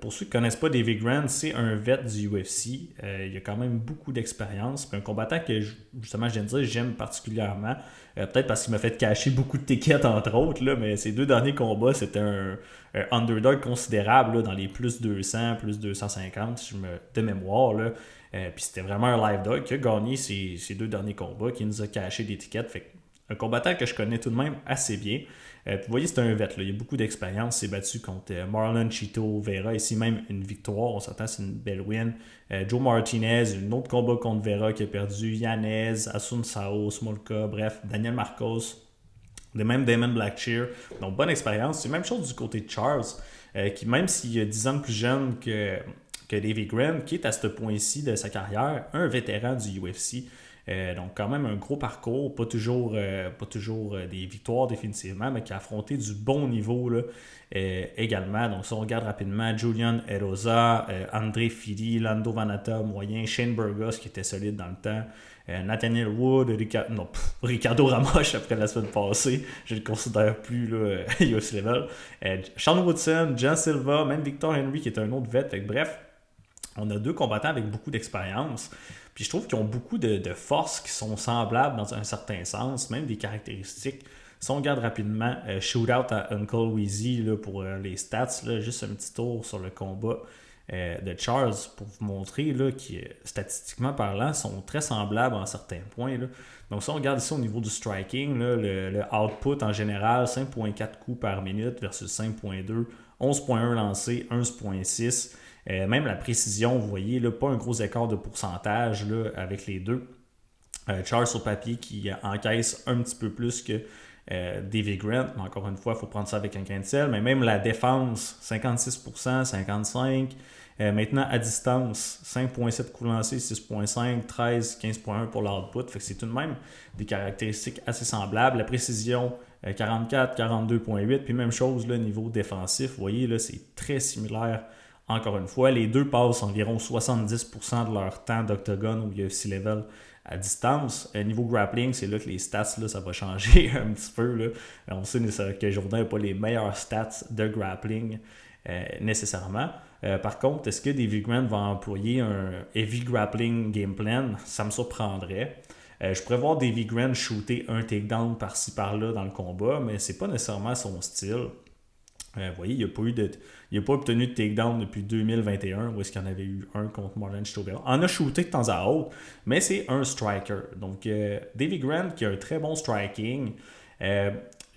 pour ceux qui ne connaissent pas David Grant, c'est un vet du UFC. Il a quand même beaucoup d'expérience. Puis un combattant que, justement, je viens de dire, j'aime particulièrement. Peut-être parce qu'il m'a fait cacher beaucoup de tickets, entre autres. Là, mais ses 2 derniers combats, c'était un underdog considérable là, dans les plus 200, plus 250, de mémoire. Là. Puis c'était vraiment un live dog qui a gagné ses 2 derniers combats, qui nous a caché des tickets. Fait un combattant que je connais tout de même assez bien. Vous voyez, c'est un vet. Là. Il a beaucoup d'expérience. Il s'est battu contre Marlon Chito Vera. Ici même une victoire. On s'entend, c'est une belle win. Joe Martinez, un autre combat contre Vera qui a perdu. Yanez, Asun Sao, Smolka, bref, Daniel Marcos. Même Damon Blackshear. Donc, bonne expérience. C'est la même chose du côté de Charles, qui même s'il a 10 ans de plus jeune que David Grant, qui est à ce point-ci de sa carrière, un vétéran du UFC. Donc quand même un gros parcours, pas toujours des victoires définitivement, mais qui a affronté du bon niveau là, également. Donc si on regarde rapidement, Julian Erosa, André Fili, Lando Vannata, moyen, Shane Burgos qui était solide dans le temps, Nathaniel Wood, Ricardo Ramos après la semaine passée, je ne le considère plus là, UFC level, Sean Woodson, John Silva, même Victor Henry qui est un autre vet. Bref, on a 2 combattants avec beaucoup d'expérience. Puis je trouve qu'ils ont beaucoup de forces qui sont semblables dans un certain sens, même des caractéristiques. Si on regarde rapidement, shootout à Uncle Weezy là, pour les stats, là, juste un petit tour sur le combat de Charles pour vous montrer là, qui, statistiquement parlant, sont très semblables à certains points. Là. Donc si on regarde ici au niveau du striking, là, le output en général, 5.4 coups par minute versus 5.2, 11.1 lancés, 11.6. Même la précision, vous voyez, là, pas un gros écart de pourcentage là, avec les deux. Charles au papier qui encaisse un petit peu plus que David Grant, mais encore une fois, il faut prendre ça avec un grain de sel. Mais même la défense, 56%, 55%. Maintenant, à distance, 5.7 coups lancés, 6.5, 13, 15.1 pour l'output. Fait que c'est tout de même des caractéristiques assez semblables. La précision, 44, 42.8. Puis même chose, là, niveau défensif, vous voyez, là, c'est très similaire. Encore une fois, les deux passent environ 70% de leur temps d'octogone ou UFC level à distance. Niveau grappling, c'est là que les stats, là, ça va changer un petit peu. Là. On sait que Jourdain n'a pas les meilleures stats de grappling nécessairement. Par contre, est-ce que David Grant va employer un heavy grappling game plan? Ça me surprendrait. Je pourrais voir David Grant shooter un takedown par-ci par-là dans le combat, mais c'est pas nécessairement son style. Vous voyez, il n'a pas obtenu de takedown depuis 2021, où est-ce qu'il y en avait eu un contre Marlon Chitobera. En a shooté de temps à autre, mais c'est un striker. Donc, David Grant qui a un très bon striking, je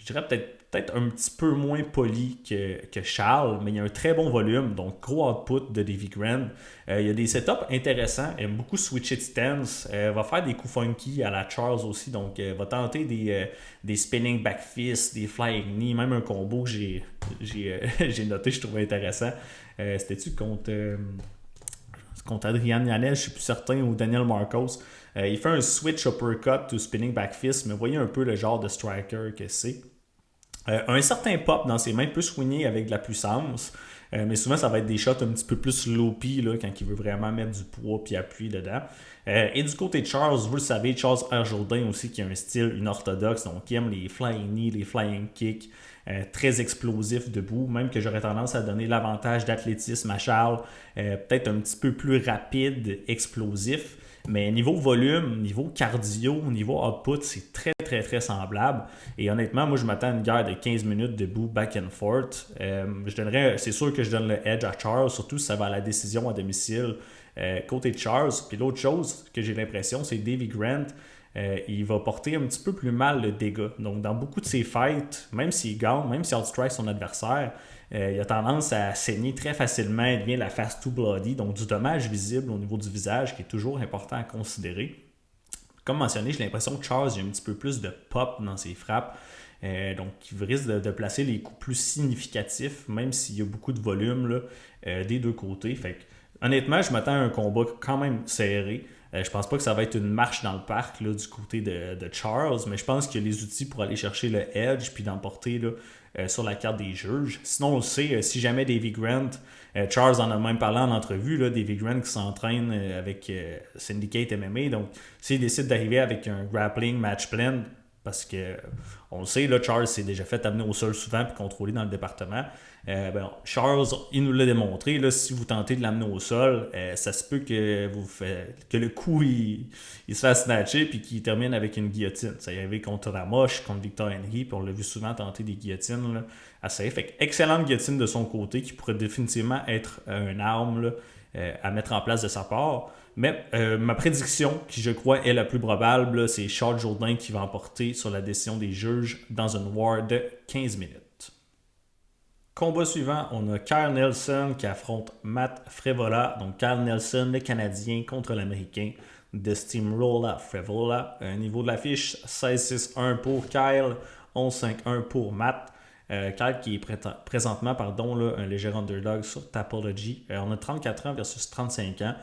dirais peut-être un petit peu moins poli que Charles, mais il y a un très bon volume, donc gros output de David Grant. Il y a des setups intéressants, il aime beaucoup switcher de stance, va faire des coups funky à la Charles aussi, donc va tenter des spinning back fists, des flying knee, même un combo que j'ai noté, je trouvais intéressant. C'était-tu contre Adrian Yanez, je ne suis plus certain, ou Daniel Marcos. Il fait un switch uppercut to spinning back fist, mais voyez un peu le genre de striker que c'est. Un certain pop dans ses mains peut swinger avec de la puissance, mais souvent ça va être des shots un petit peu plus loopy là, quand il veut vraiment mettre du poids puis appui dedans. Et du côté de Charles, vous le savez, Charles Jourdain aussi qui a un style unorthodoxe, donc qui aime les flying knees, les flying kicks, très explosif debout, même que j'aurais tendance à donner l'avantage d'athlétisme à Charles, peut-être un petit peu plus rapide, explosif. Mais niveau volume, niveau cardio, niveau output, c'est très, très, très semblable. Et honnêtement, moi, je m'attends à une guerre de 15 minutes debout, back and forth. C'est sûr que je donne le edge à Charles, surtout si ça va à la décision à domicile côté de Charles. Puis l'autre chose que j'ai l'impression, c'est David Grant. Il va porter un petit peu plus mal le dégât. Donc, dans beaucoup de ses fights, même s'il gagne, même s'il outstrike son adversaire, il a tendance à saigner très facilement. Il devient la face too bloody, donc du dommage visible au niveau du visage qui est toujours important à considérer. Comme mentionné, j'ai l'impression que Charles a un petit peu plus de pop dans ses frappes. Donc, il risque de placer les coups plus significatifs, même s'il y a beaucoup de volume là, des deux côtés. Fait que, honnêtement, je m'attends à un combat quand même serré. Je pense pas que ça va être une marche dans le parc là, du côté de Charles, mais je pense qu'il y a les outils pour aller chercher le edge puis d'emporter là, sur la carte des juges. Sinon, on le sait, si jamais David Grant, Charles en a même parlé en entrevue, là, David Grant qui s'entraîne avec Syndicate MMA, donc s'il décide d'arriver avec un grappling match plan, parce que on le sait, là, Charles s'est déjà fait amener au sol souvent et contrôler dans le département. Charles, il nous l'a démontré, là, si vous tentez de l'amener au sol, ça se peut que que le coup il se fasse snatcher puis qu'il termine avec une guillotine. Ça y est arrivé contre Ramosh, contre Victor Henry, puis on l'a vu souvent tenter des guillotines là, assez. Fait que, excellente guillotine de son côté qui pourrait définitivement être une arme là, à mettre en place de sa part. Mais ma prédiction, qui je crois est la plus probable, là, c'est Charles Jourdain qui va emporter sur la décision des juges dans une war de 15 minutes. Combat suivant, on a Kyle Nelson qui affronte Matt Frevola. Donc Kyle Nelson, le Canadien, contre l'Américain de Steamroller Frevola. Niveau de l'affiche, 16-6-1 pour Kyle, 11-5-1 pour Matt. Kyle qui est présentement un léger underdog sur Tapology. On a 34 ans versus 35 ans.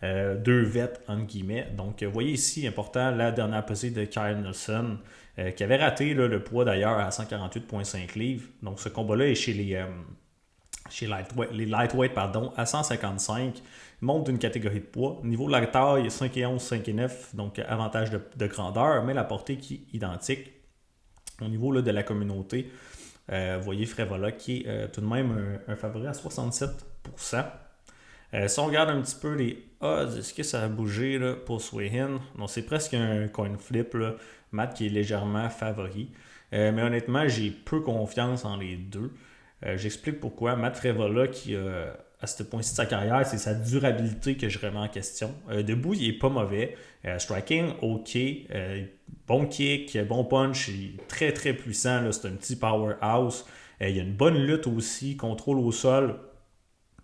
Deux vets entre guillemets. Donc, vous voyez ici, important, la dernière pesée de Kyle Nelson, qui avait raté là, le poids d'ailleurs à 148,5 livres. Donc, ce combat-là est chez les lightweight à 155. Il monte d'une catégorie de poids. Niveau de la taille, 5 et 11, 5 et 9, donc avantage de grandeur, mais la portée qui est identique. Au niveau là, de la communauté, vous voyez Frevola qui est tout de même un favori à 67%. Si on regarde un petit peu les odds, est-ce que ça a bougé là, pour Swehin? Non, c'est presque un coin flip. Là. Matt qui est légèrement favori. Mais honnêtement, j'ai peu confiance en les deux. J'explique pourquoi. Matt Frevola, qui à ce point-ci de sa carrière, c'est sa durabilité que je remets en question. Debout, il est pas mauvais. Striking, ok. Bon kick, bon punch, il est très très puissant. Là. C'est un petit powerhouse. Il y a une bonne lutte aussi, contrôle au sol.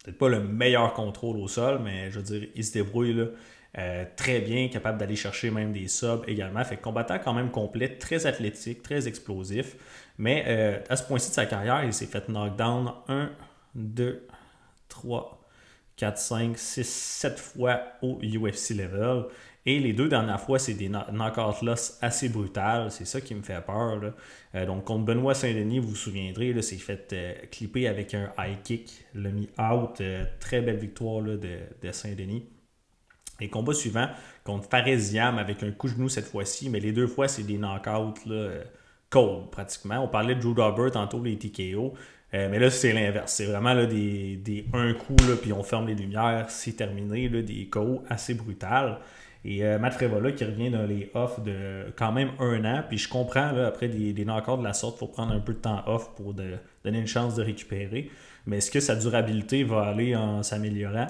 Peut-être pas le meilleur contrôle au sol, mais je veux dire, il se débrouille là, très bien, capable d'aller chercher même des subs également. Fait que combattant quand même complet, très athlétique, très explosif. Mais à ce point-ci de sa carrière, il s'est fait knockdown 1, 2, 3, 4, 5, 6, 7 fois au UFC level. Et les deux dernières fois, c'est des knock-out loss assez brutales. C'est ça qui me fait peur. Là. Donc, contre Benoît Saint-Denis, vous vous souviendrez, là, c'est fait clipper avec un high kick. Le mis out. Très belle victoire là, de Saint-Denis. Et combat suivant, contre Faresiam avec un coup de genou cette fois-ci. Mais les deux fois, c'est des knockouts cold pratiquement. On parlait de Drew Dober tantôt, les TKO. Mais là, c'est l'inverse. C'est vraiment là, des un coup, là, puis on ferme les lumières. C'est terminé. Là, des KO assez brutales. Et Matt Frevola qui revient dans les off de quand même 1 an. Puis je comprends, là, après des knockouts de la sorte, il faut prendre un peu de temps off pour donner une chance de récupérer. Mais est-ce que sa durabilité va aller en s'améliorant?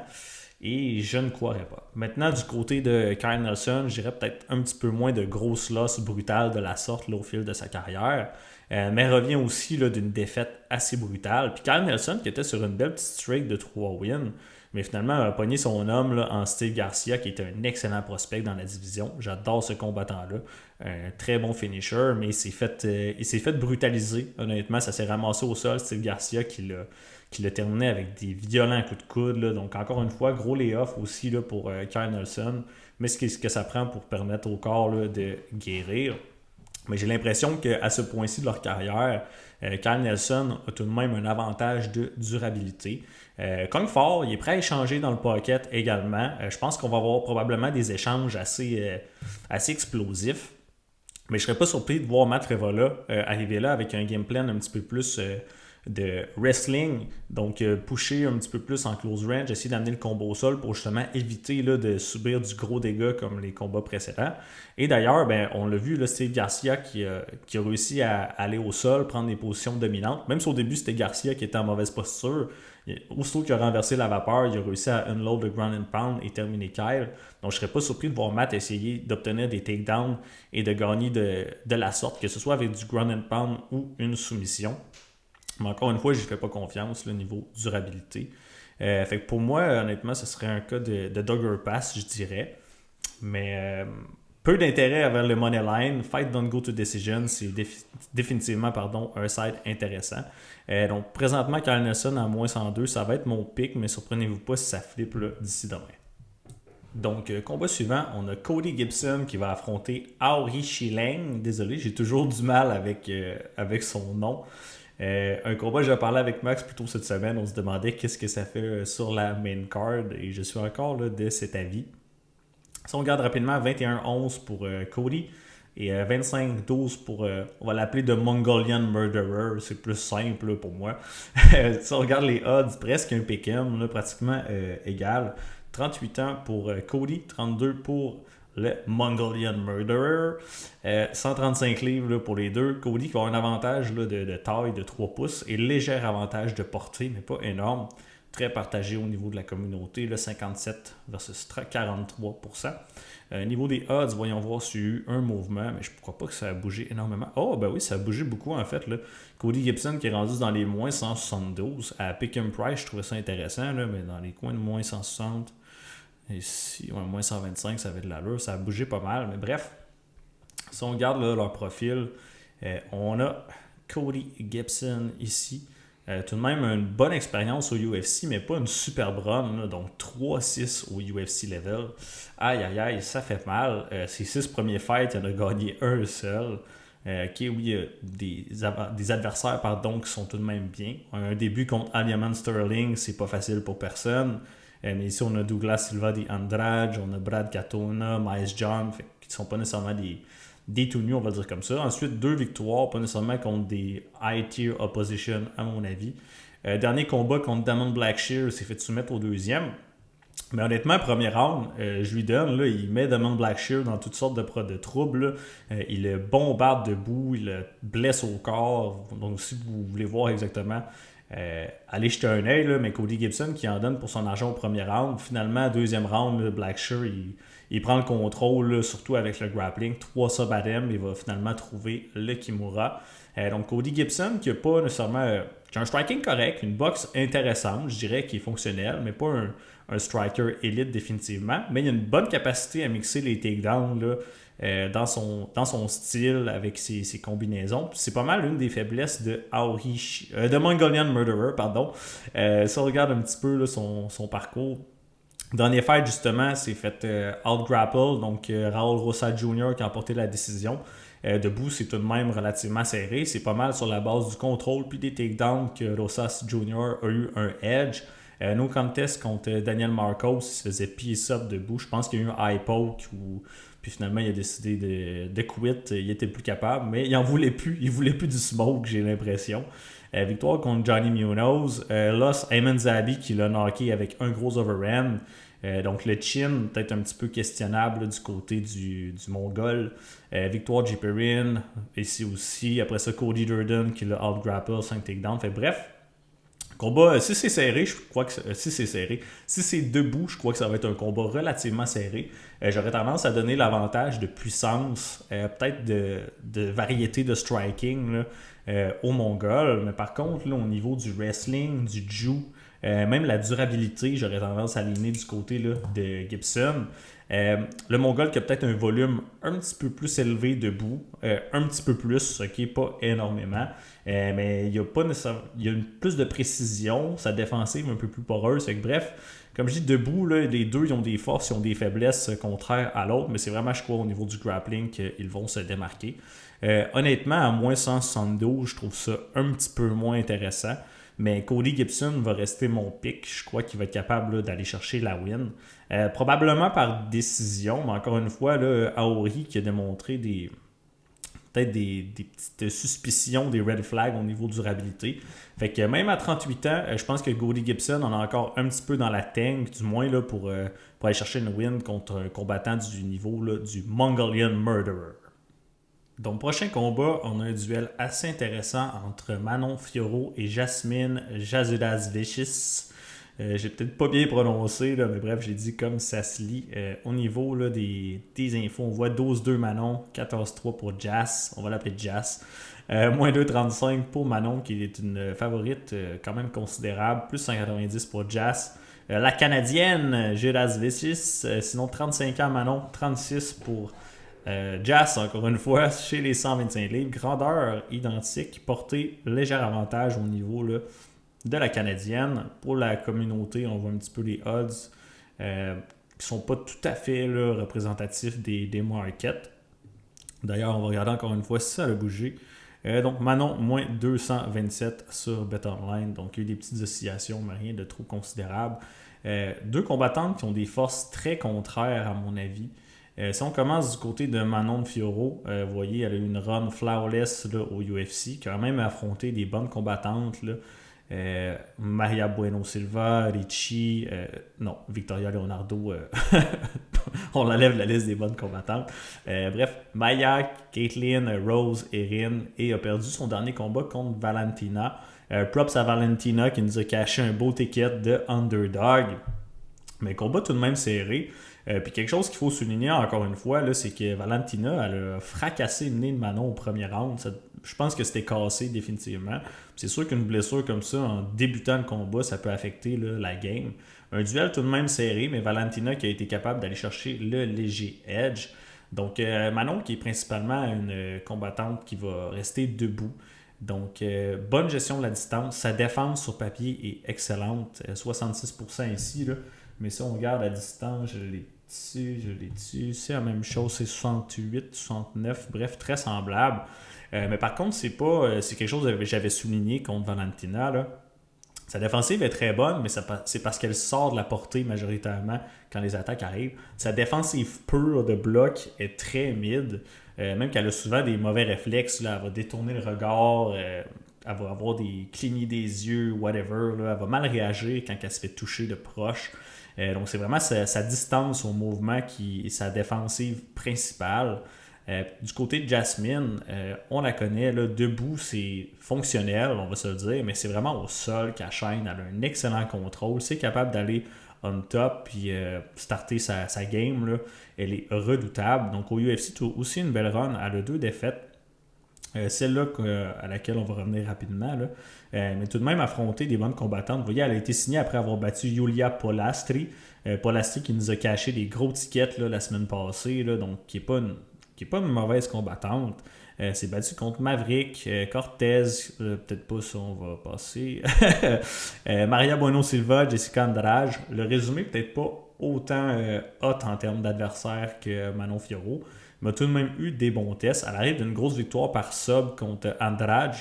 Et je ne croirais pas. Maintenant, du côté de Kyle Nelson, je dirais peut-être un petit peu moins de grosses losses brutales de la sorte là, au fil de sa carrière. Mais revient aussi là, d'une défaite assez brutale. Puis Kyle Nelson qui était sur une belle petite streak de 3 wins. Mais finalement, a pogné son homme là, en Steve Garcia, qui est un excellent prospect dans la division. J'adore ce combattant-là. Un très bon finisher, mais il s'est fait brutaliser. Honnêtement, ça s'est ramassé au sol. Steve Garcia qui l'a terminé avec des violents coups de coude. Là. Donc, encore une fois, gros lay-off aussi là, pour Kyle Nelson. Mais ce que ça prend pour permettre au corps là, de guérir. Mais j'ai l'impression qu'à ce point-ci de leur carrière, Kyle Nelson a tout de même un avantage de durabilité. Kong fort, il est prêt à échanger dans le pocket également. Je pense qu'on va avoir probablement des échanges assez explosifs. Mais je ne serais pas surpris de voir Matt Frevola arriver là avec un game plan un petit peu plus de wrestling. Donc, pusher un petit peu plus en close range, essayer d'amener le combat au sol pour justement éviter là, de subir du gros dégât comme les combats précédents. Et d'ailleurs, on l'a vu, là, Steve Garcia qui a réussi à aller au sol, prendre des positions dominantes. Même si au début, c'était Garcia qui était en mauvaise posture. Aussitôt qu'il a renversé la vapeur, il a réussi à unload le ground and pound et terminer Kyle. Donc, je ne serais pas surpris de voir Matt essayer d'obtenir des takedowns et de gagner de la sorte, que ce soit avec du ground and pound ou une soumission. Mais encore une fois, je ne fais pas confiance au niveau durabilité. Fait que pour moi, honnêtement, ce serait un cas de dogger pass, je dirais. Mais peu d'intérêt vers le money line. Fight don't go to decision, c'est définitivement un side intéressant. Donc présentement, Kyle Nelson à moins 102, ça va être mon pick, mais surprenez-vous pas si ça flippe là, d'ici demain. Donc, combat suivant, on a Cody Gibson qui va affronter Auri Shileng. Désolé, j'ai toujours du mal avec son nom. Un combat, j'ai parlé avec Max plus tôt cette semaine. On se demandait qu'est-ce que ça fait sur la main card et je suis encore là, de cet avis. Si on regarde rapidement, 21-11 pour Cody, Et 25-12 pour, on va l'appeler The Mongolian Murderer, c'est plus simple là, pour moi. Si on regarde les odds, presque un pick-em, là, pratiquement égal. 38 ans pour Cody, 32 pour le Mongolian Murderer. 135 livres là, pour les deux. Cody qui a un avantage là, de taille de 3 pouces et léger avantage de portée, mais pas énorme. Très partagé au niveau de la communauté, là, 57 versus 43%. Niveau des odds, voyons voir s'il y a eu un mouvement, mais je ne crois pas que ça a bougé énormément. Oh, ben oui, ça a bougé beaucoup en fait. Là. Cody Gibson qui est rendu dans les moins 172. À Pick and Price, je trouvais ça intéressant, là, mais dans les coins de moins 160, ici, ouais, moins 125, ça avait de l'allure. Ça a bougé pas mal, mais bref, si on regarde là, leur profil, on a Cody Gibson ici. Tout de même une bonne expérience au UFC, mais pas une super run, là, donc 3-6 au UFC level. Aïe aïe aïe, ça fait mal. Ses 6 premiers fights, il en a gagné un seul. Oui, des adversaires qui sont tout de même bien. Un début contre Aljamain Sterling, c'est pas facile pour personne. Mais ici, on a Douglas Silva de Andrade, on a Brad Katona, Miles John, qui ne sont pas nécessairement des tout nus, on va dire comme ça. Ensuite, 2 victoires, pas nécessairement contre des high-tier opposition, à mon avis. Dernier combat contre Damon Blackshear, s'est fait soumettre au deuxième. Mais honnêtement, premier round, je lui donne, là, il met Damon Blackshear dans toutes sortes de troubles. Il le bombarde debout, il le blesse au corps. Donc, si vous voulez voir exactement, allez jeter un œil, mais Cody Gibson qui en donne pour son argent au premier round. Finalement, deuxième round, Blackshear, il prend le contrôle, là, surtout avec le grappling. 3 sub-adem, il va finalement trouver le Kimura. Donc Cody Gibson qui n'a pas nécessairement... qui a un striking correct, une boxe intéressante, je dirais, qui est fonctionnelle, mais pas un striker élite définitivement. Mais il a une bonne capacité à mixer les takedowns là, dans son style avec ses combinaisons. C'est pas mal une des faiblesses de de Mongolian Murderer, pardon. Si on regarde un petit peu là, son parcours, dernier fight, justement, c'est fait out-grapple, donc Raul Rosa Jr. qui a emporté la décision. Debout, c'est tout de même relativement serré. C'est pas mal sur la base du contrôle puis des takedowns que Rosas Jr. a eu un edge. No contest contre Daniel Marcos, il se faisait piece up debout. Je pense qu'il y a eu un high poke puis finalement il a décidé de quit. Il était plus capable, mais il en voulait plus. Il voulait plus du smoke, j'ai l'impression. Victoire contre Johnny Munoz. Los Ayman Zabi qui l'a knocké avec un gros overhand. Donc le chin, peut-être un petit peu questionnable là, du côté du Mongol. Victoire J. Perrin, ici aussi. Après ça, Cody Durden qui l'a out-grapple, 5 takedowns. Bref, combat, si c'est serré, je crois que si c'est serré, si c'est debout, je crois que ça va être un combat relativement serré. J'aurais tendance à donner l'avantage de puissance, peut-être de variété de striking là, au Mongol. Mais par contre, là, au niveau du wrestling, du jiu, même la durabilité, j'aurais tendance à aligner du côté là, de Gibson. Le Mongol qui a peut-être un volume un petit peu plus élevé debout, un petit peu plus, ok, pas énormément, mais il y a pas nécessairement, il y a plus de précision, sa défensive un peu plus poreuse. Bref, comme je dis, debout, là, les deux ils ont des forces, ils ont des faiblesses contraires à l'autre, mais c'est vraiment, je crois, au niveau du grappling qu'ils vont se démarquer. Honnêtement, à moins 172, je trouve ça un petit peu moins intéressant. Mais Cody Gibson va rester mon pick. Je crois qu'il va être capable là, d'aller chercher la win. Probablement par décision, mais encore une fois, là, Aori qui a démontré peut-être des petites suspicions, des red flags au niveau durabilité. Fait que même à 38 ans, je pense que Cody Gibson en a encore un petit peu dans la tank, du moins là, pour aller chercher une win contre un combattant du niveau là, du Mongolian Murderer. Donc, prochain combat, on a un duel assez intéressant entre Manon Fiorot et Jasmine Jasudasvicius. J'ai peut-être pas bien prononcé, là, mais bref, j'ai dit comme ça se lit. Au niveau là, des infos, on voit 12-2 Manon, 14-3 pour Jas. On va l'appeler Jas. Moins 2,35 pour Manon, qui est une favorite quand même considérable. Plus 190 pour Jas. La Canadienne, Jasudasvicius. Sinon, 35 ans Manon, 36 pour Jas, encore une fois, chez les 125 livres. Grandeur identique, portée, léger avantage au niveau là, de la Canadienne. Pour la communauté, on voit un petit peu les odds qui ne sont pas tout à fait là, représentatifs des markets. D'ailleurs, on va regarder encore une fois si ça a bougé. Donc, Manon, moins 227 sur BetOnline. Donc, il y a eu des petites oscillations, mais rien de trop considérable. Deux combattantes qui ont des forces très contraires, à mon avis. Si on commence du côté de Manon Fiorot, vous voyez, elle a eu une run flawless là, au UFC, quand même affronté des bonnes combattantes. Là. Maria Bueno Silva, Ricci, non, Victoria Leonardo, on l'enlève de la liste des bonnes combattantes. Bref, Maya, Caitlin, Rose, Erin, et a perdu son dernier combat contre Valentina. Props à Valentina qui nous a caché un beau ticket de underdog. Mais combat tout de même serré. Puis quelque chose qu'il faut souligner encore une fois, là, c'est que Valentina, elle a fracassé le nez de Manon au premier round. Je pense que c'était cassé définitivement. C'est sûr qu'une blessure comme ça, en débutant le combat, ça peut affecter là, la game. Un duel tout de même serré, mais Valentina qui a été capable d'aller chercher le léger edge. Donc Manon qui est principalement une combattante qui va rester debout. Donc, bonne gestion de la distance. Sa défense sur papier est excellente. 66% ici, là. Mais si on regarde la distance, je l'ai dessus. C'est la même chose, c'est 68, 69. Bref, très semblable. Mais par contre, c'est quelque chose que j'avais souligné contre Valentina, là. Sa défensive est très bonne, mais c'est parce qu'elle sort de la portée majoritairement quand les attaques arrivent. Sa défensive pure de bloc est très mid. Même qu'elle a souvent des mauvais réflexes. Là, elle va détourner le regard, elle va avoir des cligner des yeux, whatever. Là, elle va mal réagir quand elle se fait toucher de proche. Donc c'est vraiment sa distance au mouvement qui est sa défensive principale. Du côté de Jasmine, on la connaît, là, debout c'est fonctionnel, on va se le dire, mais c'est vraiment au sol qu'elle chaîne. Elle a un excellent contrôle, c'est capable d'aller on top puis starter sa game. Là. Elle est redoutable. Donc au UFC, tu as aussi une belle run. Elle a 2 défaites. Celle-là à laquelle on va revenir rapidement. Là. Mais tout de même affronter des bonnes combattantes. Vous voyez, elle a été signée après avoir battu Yulia Polastri. Polastri qui nous a caché des gros tickets là, la semaine passée. Là, donc qui n'est pas une mauvaise combattante. C'est battu contre Maverick, Cortez, peut-être pas ça, on va passer. Maria Bueno Silva, Jessica Andrade. Le résumé peut-être pas autant hot en termes d'adversaire que Manon Fiorot, mais a tout de même eu des bons tests. Elle arrive d'une grosse victoire par sub contre Andrade.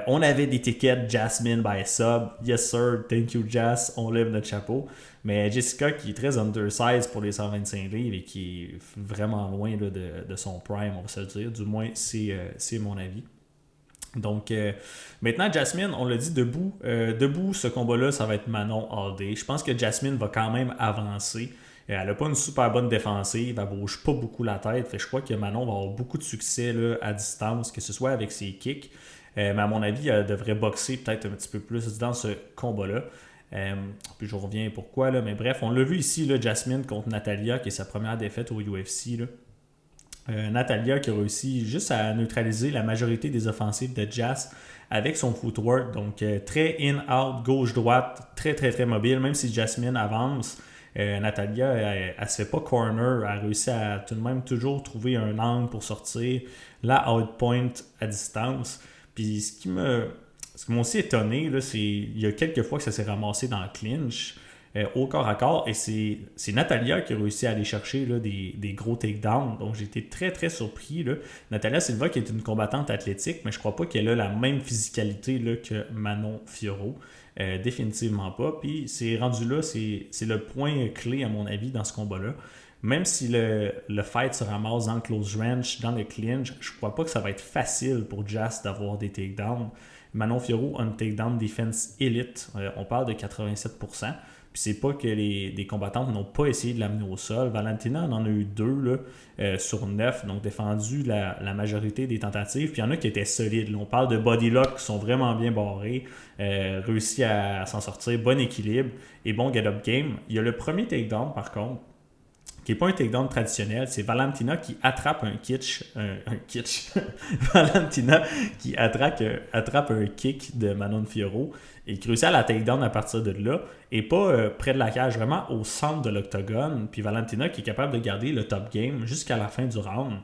On avait des tickets Jasmine by sub. Yes sir, thank you Jas, on lève notre chapeau. Mais Jessica qui est très undersized pour les 125 livres et qui est vraiment loin là, de son prime, on va se le dire. Du moins, c'est mon avis. Donc, maintenant, Jasmine, on l'a dit, debout, ce combat-là, ça va être Manon all day. Je pense que Jasmine va quand même avancer. Elle n'a pas une super bonne défensive, elle ne bouge pas beaucoup la tête. Fait que je crois que Manon va avoir beaucoup de succès là, à distance, que ce soit avec ses kicks. Mais à mon avis, elle devrait boxer peut-être un petit peu plus dans ce combat-là. Puis je reviens pourquoi, là. Mais bref, on l'a vu ici, là, Jasmine contre Natalia, qui est sa première défaite au UFC. Là. Natalia qui a réussi juste à neutraliser la majorité des offensives de Jas avec son footwork. Donc très in-out, gauche-droite, très très très mobile. Même si Jasmine avance, Natalia, elle se fait pas corner. Elle a réussi à tout de même toujours trouver un angle pour sortir la outpoint à distance. Puis ce qui m'a aussi étonné, là, c'est il y a quelques fois que ça s'est ramassé dans le clinch, au corps à corps, et c'est Natalia qui a réussi à aller chercher là, des gros takedowns. Donc j'ai été très très surpris. Là. Natalia Silva qui est une combattante athlétique, mais je crois pas qu'elle a la même physicalité là, que Manon Fiorot. Définitivement pas. Puis c'est rendu là, c'est le point clé à mon avis dans ce combat-là. Même si le fight se ramasse dans le close range, dans le clinch, je ne crois pas que ça va être facile pour Jas d'avoir des takedowns. Manon Fiorot a une takedown defense élite. On parle de 87%. Puis c'est pas que les combattantes n'ont pas essayé de l'amener au sol. Valentina en a eu 2 là, sur 9, donc défendu la majorité des tentatives. Puis il y en a qui étaient solides. Là, on parle de body lock qui sont vraiment bien barrés, réussi à s'en sortir, bon équilibre et bon get-up game. Il y a le premier takedown par contre, qui n'est pas un takedown traditionnel, c'est Valentina qui attrape un kitsch. Valentina qui attrape un kick de Manon Fiorot et qui réussit à la takedown à partir de là, et pas près de la cage, vraiment au centre de l'octogone. Puis Valentina qui est capable de garder le top game jusqu'à la fin du round.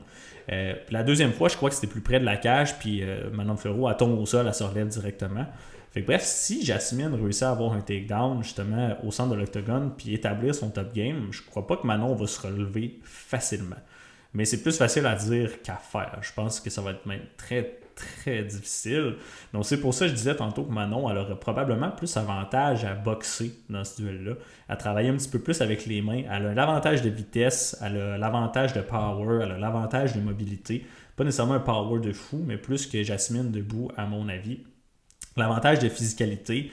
Puis la deuxième fois, je crois que c'était plus près de la cage, puis Manon Fiorot, elle tombe au sol, elle se relève directement. Fait que bref, si Jasmine réussit à avoir un takedown justement au centre de l'octogone puis établir son top game, je crois pas que Manon va se relever facilement. Mais c'est plus facile à dire qu'à faire. Je pense que ça va être même très très difficile. Donc c'est pour ça que je disais tantôt que Manon, elle aurait probablement plus avantage à boxer dans ce duel-là, à travailler un petit peu plus avec les mains. Elle a l'avantage de vitesse, elle a l'avantage de power, elle a l'avantage de mobilité. Pas nécessairement un power de fou, mais plus que Jasmine debout, à mon avis. L'avantage de physicalité,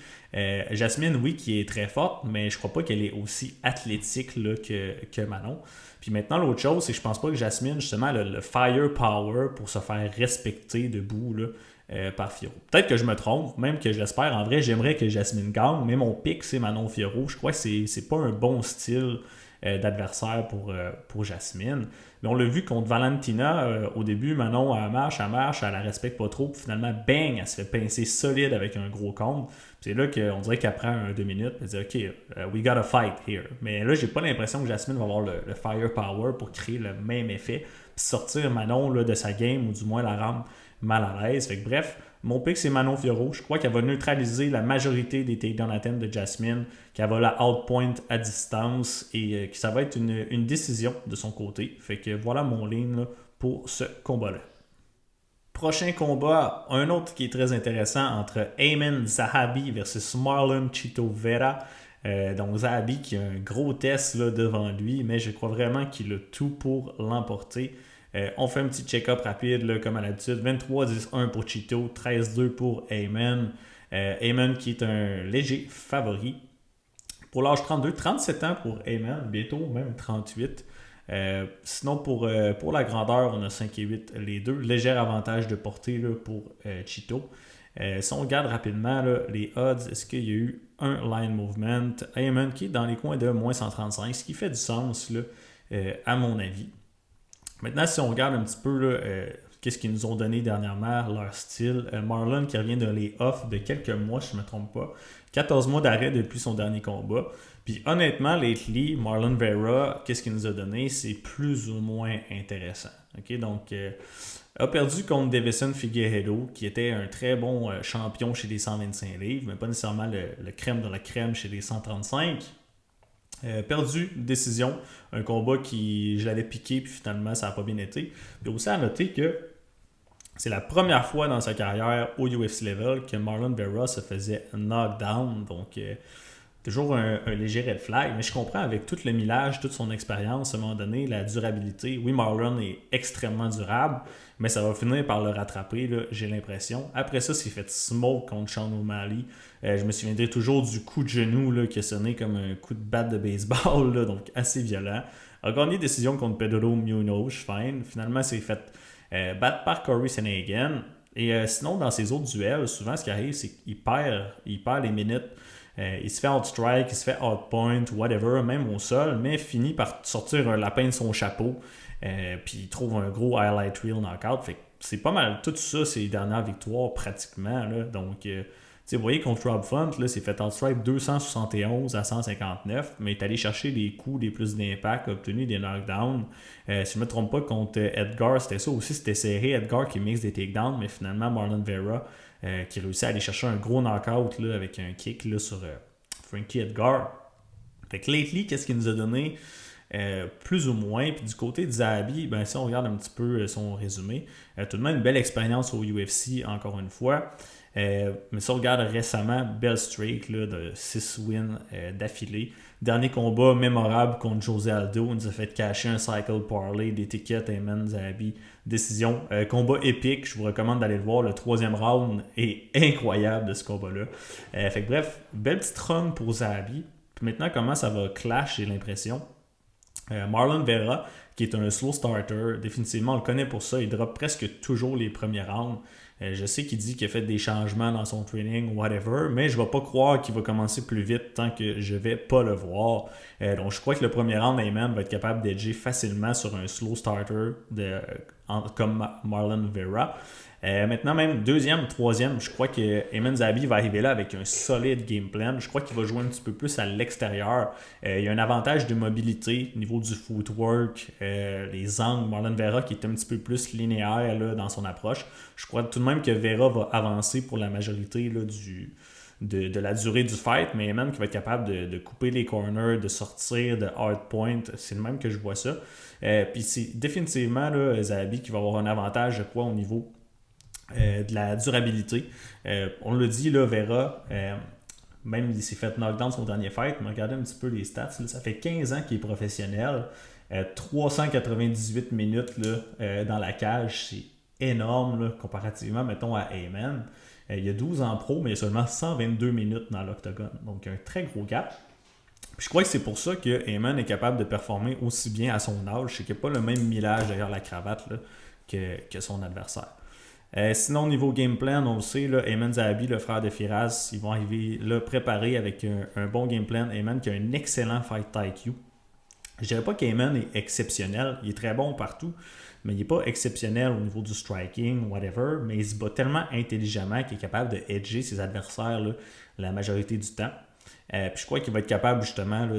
Jasmine, oui, qui est très forte, mais je crois pas qu'elle est aussi athlétique là, que Manon. Puis maintenant, l'autre chose, c'est que je pense pas que Jasmine, justement, a le firepower pour se faire respecter debout là, par Fiorot. Peut-être que je me trompe, même que j'espère. En vrai, j'aimerais que Jasmine gagne, mais mon pic, c'est Manon Fiorot. Je crois que c'est pas un bon style d'adversaire pour Jasmine. Mais on l'a vu contre Valentina au début, Manon elle marche, elle la respecte pas trop, puis finalement, bang, elle se fait pincer solide avec un gros compte. C'est là qu'on dirait qu'après 2 minutes, elle dit OK, we gotta fight here. Mais là, j'ai pas l'impression que Jasmine va avoir le firepower pour créer le même effet, puis sortir Manon là, de sa game, ou du moins la rendre mal à l'aise. Fait que bref, mon pick, c'est Manon Fiorot. Je crois qu'elle va neutraliser la majorité des takedowns attempts de Jasmine, qu'elle va la outpoint à distance et que ça va être une décision de son côté. Fait que voilà mon ligne là, pour ce combat-là. Prochain combat, un autre qui est très intéressant entre Ayman Zahabi versus Marlon Chito Vera. Donc Zahabi qui a un gros test là, devant lui, mais je crois vraiment qu'il a tout pour l'emporter. On fait un petit check-up rapide, là, comme à l'habitude. 23-10-1 pour Chito, 13-2 pour Ayman. Ayman qui est un léger favori. Pour l'âge 32, 37 ans pour Ayman, bientôt même 38. Sinon, pour la grandeur, on a 5 et 8 les deux. Léger avantage de portée là, pour Chito. Si on regarde rapidement là, les odds, est-ce qu'il y a eu un line movement? Ayman qui est dans les coins de moins 135, ce qui fait du sens là, à mon avis. Maintenant, si on regarde un petit peu là, qu'est-ce qu'ils nous ont donné dernièrement, leur style, Marlon qui revient d'un lay-off de quelques mois, si je ne me trompe pas, 14 mois d'arrêt depuis son dernier combat. Puis honnêtement, lately, Marlon Vera, qu'est-ce qu'il nous a donné, c'est plus ou moins intéressant. Okay? Donc, a perdu contre Davison Figueiredo, qui était un très bon champion chez les 125 livres, mais pas nécessairement le crème de la crème chez les 135. Perdu, décision, un combat qui je l'avais piqué puis finalement ça n'a pas bien été. Puis aussi à noter que c'est la première fois dans sa carrière au UFC level que Marlon Vera se faisait knockdown, donc toujours un léger red flag, mais je comprends avec tout le millage, toute son expérience, à un moment donné, la durabilité. Oui, Marlon est extrêmement durable, mais ça va finir par le rattraper, là, j'ai l'impression. Après ça, c'est fait smoke contre Sean O'Malley. Je me souviendrai toujours du coup de genou là, qui a sonné comme un coup de batte de baseball, là, donc assez violent. A gagné décision contre Pedro Munoz, fine. Finalement, c'est fait battre par Corey Sandhagen. Et sinon, dans ses autres duels, souvent, ce qui arrive, c'est qu'il perd les minutes. Il se fait outstrike, il se fait outpoint, whatever, même au sol, mais finit par sortir un lapin de son chapeau. Puis il trouve un gros highlight reel knockout. Fait que c'est pas mal tout ça, ses dernières victoires, pratiquement. Là. Donc, vous voyez, contre Rob Font, là, c'est fait outstrike 271 à 159, mais il est allé chercher des coups, des plus d'impact, obtenu des knockdowns. Si je ne me trompe pas, contre Edgar, c'était ça aussi, c'était serré. Edgar qui mixe des takedowns, mais finalement, Marlon Vera qui réussit à aller chercher un gros knockout là, avec un kick là, sur Frankie Edgar. Fait que lately, qu'est-ce qu'il nous a donné? Plus ou moins. Puis du côté de Zahabi, ben, si on regarde un petit peu son résumé, tout de même une belle expérience au UFC, encore une fois. Mais si on regarde récemment, belle streak là, de 6 wins d'affilée. Dernier combat mémorable contre José Aldo. Il nous a fait cacher un cycle parlay d'étiquette Ayman Zahabi. Décision. Combat épique. Je vous recommande d'aller le voir. Le 3e round est incroyable de ce combat-là. Fait que bref, belle petite run pour Zahabi. Puis maintenant, comment ça va clash, j'ai l'impression. Marlon Vera, qui est un slow starter, définitivement on le connaît pour ça, il drop presque toujours les premiers rounds. Je sais qu'il dit qu'il a fait des changements dans son training, whatever, mais je ne vais pas croire qu'il va commencer plus vite tant que je ne vais pas le voir. Donc je crois que le premier round, Ayman va être capable d'edger facilement sur un slow starter comme Marlon Vera. Maintenant, même 2e, 3e, je crois que Ayman Zahabi va arriver là avec un solide game plan. Je crois qu'il va jouer un petit peu plus à l'extérieur. Il y a un avantage de mobilité au niveau du footwork, les angles. Marlon Vera qui est un petit peu plus linéaire là, dans son approche. Je crois tout de même que Vera va avancer pour la majorité là, de la durée du fight, mais Ayman qui va être capable de couper les corners, de sortir de hard point. C'est le même que je vois ça. Puis c'est définitivement là, Zahabi qui va avoir un avantage, je crois, au niveau de la durabilité. On l'a dit, là, Vera, même il s'est fait knockdown son dernier fight, mais regardez un petit peu les stats. Là, ça fait 15 ans qu'il est professionnel. 398 minutes là, dans la cage, c'est énorme là, comparativement, mettons, à Amen. Il y a 12 ans pro, mais il y a seulement 122 minutes dans l'octogone. Donc, un très gros gap. Puis je crois que c'est pour ça que Amen est capable de performer aussi bien à son âge. C'est qu'il n'y a pas le même millage derrière la cravate là, que son adversaire. Sinon, au niveau game plan, on le sait, là, Ayman Zahabi, le frère de Firas, ils vont arriver là, préparés avec un bon game plan. Ayman qui a un excellent fight IQ. Je dirais pas qu'Ayman est exceptionnel, il est très bon partout, mais il n'est pas exceptionnel au niveau du striking, whatever, mais il se bat tellement intelligemment qu'il est capable de edger ses adversaires là, la majorité du temps. Puis je crois qu'il va être capable justement là,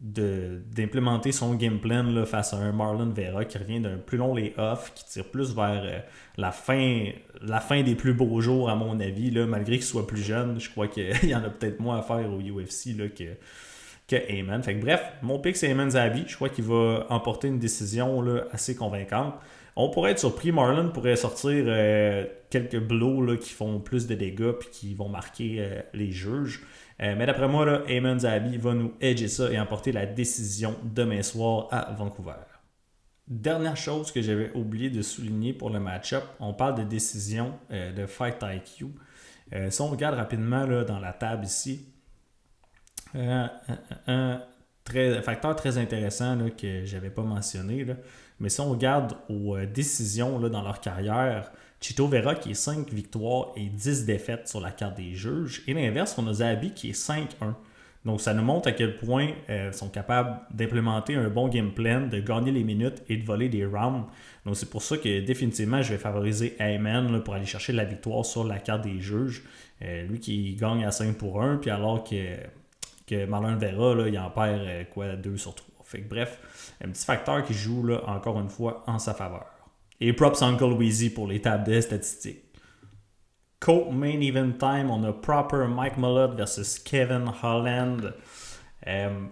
d'implémenter son game plan là, face à un Marlon Vera qui revient d'un plus long lay-off, qui tire plus vers la fin des plus beaux jours à mon avis, là, malgré qu'il soit plus jeune. Je crois qu'il y en a peut-être moins à faire au UFC là, que Ayman. Fait que, bref, mon pick c'est Ayman Zahabi. Je crois qu'il va emporter une décision là, assez convaincante. On pourrait être surpris, Marlon pourrait sortir quelques blows là, qui font plus de dégâts puis qui vont marquer les juges. Mais d'après moi, là, Ayman Zahabi va nous edger ça et emporter la décision demain soir à Vancouver. Dernière chose que j'avais oublié de souligner pour le match-up, on parle de décision de Fight IQ. Si on regarde rapidement là, dans la table ici, un facteur très intéressant là, que je n'avais pas mentionné, là, mais si on regarde aux décisions là, dans leur carrière, Chito Vera qui est 5 victoires et 10 défaites sur la carte des juges. Et l'inverse, on a Zahabi qui est 5-1. Donc ça nous montre à quel point ils sont capables d'implémenter un bon game plan, de gagner les minutes et de voler des rounds. Donc c'est pour ça que définitivement je vais favoriser Ayman là, pour aller chercher la victoire sur la carte des juges. Lui qui gagne à 5-1, puis alors que Marlon Vera, là, il en perd 2 sur 3. Fait que, bref, un petit facteur qui joue là, encore une fois en sa faveur. Et props Uncle Weezy pour les tables de statistiques. Co-main event time, on a Proper Mike Malott versus Kevin Holland.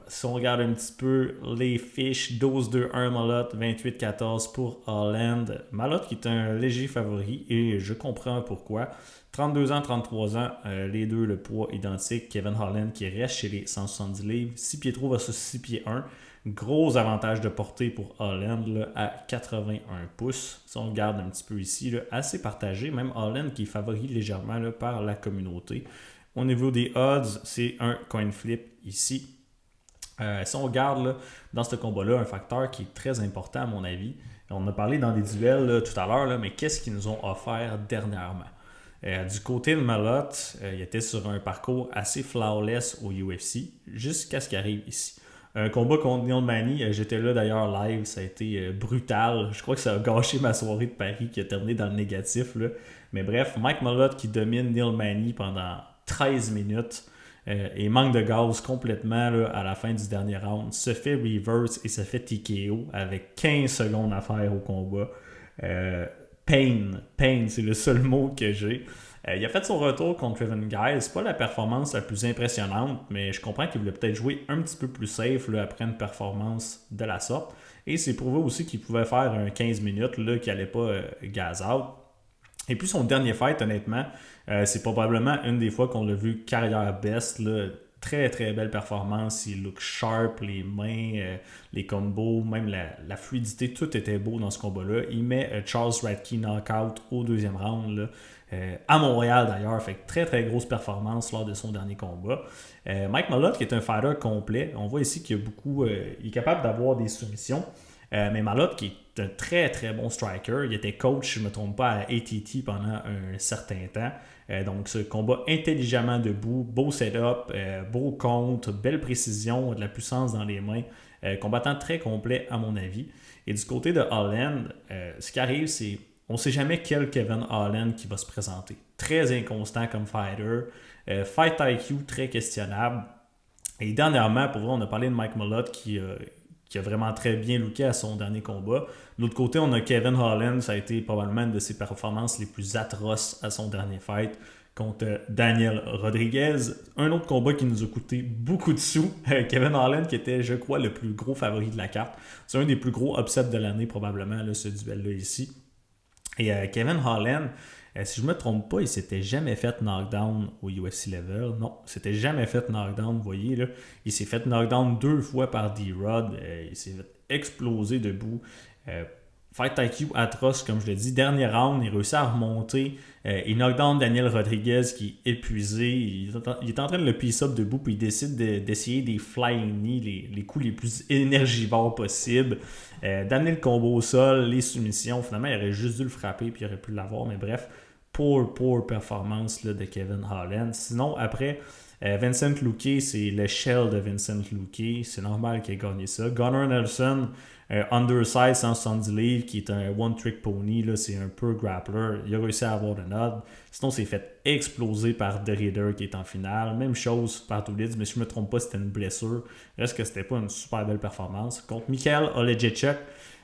Si on regarde un petit peu les fiches, 12-2-1 Malott, 28-14 pour Holland. Malott qui est un léger favori et je comprends pourquoi. 32 ans, 33 ans, les deux le poids identique. Kevin Holland qui reste chez les 170 livres. 6 pieds 3 versus 6 pieds 1. Gros avantage de portée pour Holland là, à 81 pouces. Si on regarde un petit peu ici, là, assez partagé. Même Holland qui est favori légèrement là, par la communauté. Au niveau des odds, c'est un coin flip ici. Si on regarde là, dans ce combat-là, un facteur qui est très important à mon avis. On a parlé dans des duels là, tout à l'heure, là, mais qu'est-ce qu'ils nous ont offert dernièrement? Du côté de Malott, il était sur un parcours assez flawless au UFC jusqu'à ce qu'il arrive ici. Un combat contre Neil Manny, j'étais là d'ailleurs live, ça a été brutal. Je crois que ça a gâché ma soirée de Paris qui a terminé dans le négatif. Là. Mais bref, Mike Malott qui domine Neil Manny pendant 13 minutes et manque de gaz complètement là, à la fin du dernier round. Se fait reverse et se fait TKO avec 15 secondes à faire au combat. Pain, c'est le seul mot que j'ai. Il a fait son retour contre Evan Guy. C'est pas la performance la plus impressionnante, mais je comprends qu'il voulait peut-être jouer un petit peu plus safe là, après une performance de la sorte. Et c'est prouvé aussi qu'il pouvait faire un 15 minutes là, qu'il n'allait pas gaz out. Et puis son dernier fight, honnêtement, c'est probablement une des fois qu'on l'a vu carrière best. Là. Très très belle performance, il look sharp, les mains, les combos, même la fluidité, tout était beau dans ce combat-là. Il met Charles Radke knockout au deuxième round, là, à Montréal d'ailleurs, fait que très très grosse performance lors de son dernier combat. Mike Malott qui est un fighter complet, on voit ici qu'il y a beaucoup, il est capable d'avoir des soumissions, mais Malott qui est un très très bon striker, il était coach, je ne me trompe pas, à ATT pendant un certain temps. Donc, ce combat intelligemment debout, beau setup, beau compte, belle précision, de la puissance dans les mains. Combattant très complet, à mon avis. Et du côté de Holland, ce qui arrive, c'est on ne sait jamais quel Kevin Holland qui va se présenter. Très inconstant comme fighter. Fight IQ très questionnable. Et dernièrement, pour vrai, on a parlé de Mike Malott qui a vraiment très bien looké à son dernier combat. De l'autre côté, on a Kevin Holland, ça a été probablement une de ses performances les plus atroces à son dernier fight contre Daniel Rodriguez. Un autre combat qui nous a coûté beaucoup de sous. Kevin Holland qui était, je crois, le plus gros favori de la carte. C'est un des plus gros upsets de l'année probablement, là, ce duel-là ici. Et Kevin Holland, si je ne me trompe pas, il s'était jamais fait knockdown au UFC level. Non, il s'était jamais fait knockdown, vous voyez là. Il s'est fait knockdown 2 fois par D-Rod. Il s'est fait exploser debout. Fight IQ atroce, comme je l'ai dit. Dernier round, il réussit à remonter. Il knockdown Daniel Rodriguez qui est épuisé. Il est en train de le piece-up debout, puis il décide d'essayer des flying knee, les coups les plus énergivores possibles. D'amener le combo au sol, les soumissions. Finalement, il aurait juste dû le frapper, puis il aurait pu l'avoir. Mais bref, poor performance là, de Kevin Holland. Sinon, après, Vincent Luque, c'est le shell de Vincent Luque. C'est normal qu'il ait gagné ça. Gunnar Nelson, undersize 170 livres, qui est un one-trick pony. Là, c'est un peu grappler. Il a réussi à avoir le nod. Sinon, c'est fait exploser par The Raider qui est en finale. Même chose par Toulid, mais si je ne me trompe pas, c'était une blessure. Reste que c'était pas une super belle performance. Contre Mikhail Olejniczak,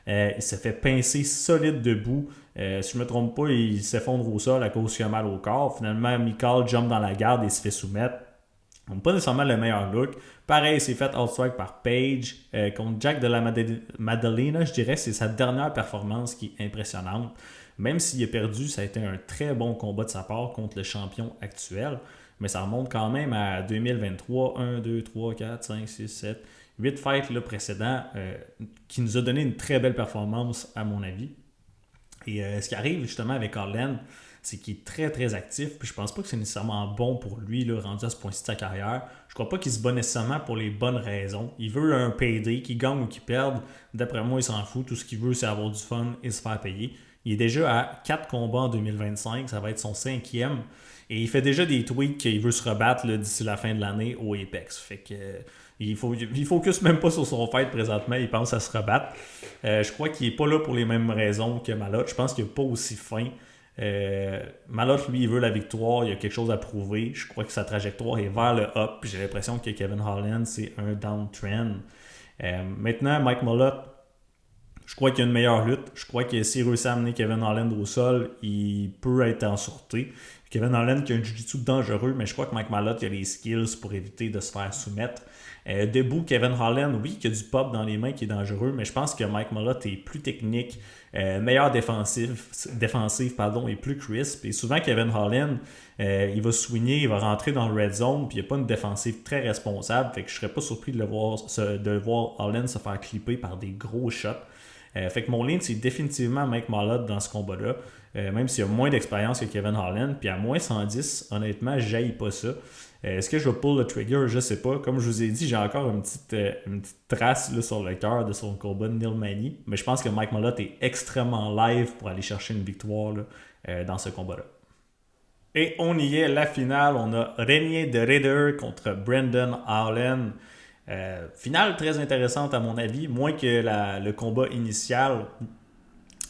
il s'est fait pincer solide debout. Si je ne me trompe pas, il s'effondre au sol à cause qu'il a mal au corps. Finalement, Mikhail jump dans la garde et se fait soumettre. Donc, pas nécessairement le meilleur look. Pareil, il s'est fait outstrike par Page. Contre Jack de la Maddalena, je dirais que c'est sa dernière performance qui est impressionnante. Même s'il a perdu, ça a été un très bon combat de sa part contre le champion actuel. Mais ça remonte quand même à 2023. 1, 2, 3, 4, 5, 6, 7, 8 fights là, précédents qui nous a donné une très belle performance à mon avis. Et ce qui arrive justement avec Holland, c'est qu'il est très très actif. Puis je pense pas que c'est nécessairement bon pour lui, là, rendu à ce point-ci de sa carrière. Je crois pas qu'il se bat nécessairement pour les bonnes raisons. Il veut un payday, qu'il gagne ou qu'il perde. D'après moi, il s'en fout. Tout ce qu'il veut, c'est avoir du fun et se faire payer. Il est déjà à 4 combats en 2025. Ça va être son 5e. Et il fait déjà des tweets qu'il veut se rebattre là, d'ici la fin de l'année au Apex. Fait que il focus même pas sur son fight présentement. Il pense à se rebattre. Je crois qu'il est pas là pour les mêmes raisons que Malotte. Je pense qu'il n'est pas aussi fin. Malotte, lui, il veut la victoire. Il a quelque chose à prouver. Je crois que sa trajectoire est vers le up. J'ai l'impression que Kevin Holland, c'est un downtrend. Maintenant, Mike Malotte, je crois qu'il y a une meilleure lutte. Je crois que s'il réussit à amener Kevin Holland au sol, il peut être en sûreté. Kevin Holland qui a un jiu-jitsu dangereux, mais je crois que Mike Malotte a les skills pour éviter de se faire soumettre. Debout, Kevin Holland, oui, qui a du pop dans les mains qui est dangereux, mais je pense que Mike Malotte est plus technique, meilleur défensif et plus crisp. Et souvent, Kevin Holland, il va swinger, il va rentrer dans le red zone, puis il n'y a pas une défensive très responsable. Fait que je ne serais pas surpris de voir Holland se faire clipper par des gros shots. Fait que mon lean, c'est définitivement Mike Malotte dans ce combat-là. Même s'il a moins d'expérience que Kevin Holland. Puis à moins 110, honnêtement, je n'haïs pas ça. Est-ce que je vais pull le trigger? Je ne sais pas. Comme je vous ai dit, j'ai encore une petite trace là, sur le cœur de son combat de Neil Magny. Mais je pense que Mike Malotte est extrêmement live pour aller chercher une victoire là, dans ce combat-là. Et on y est, la finale. On a Renier de Raider contre Brendan Allen. Finale très intéressante à mon avis, moins que le combat initial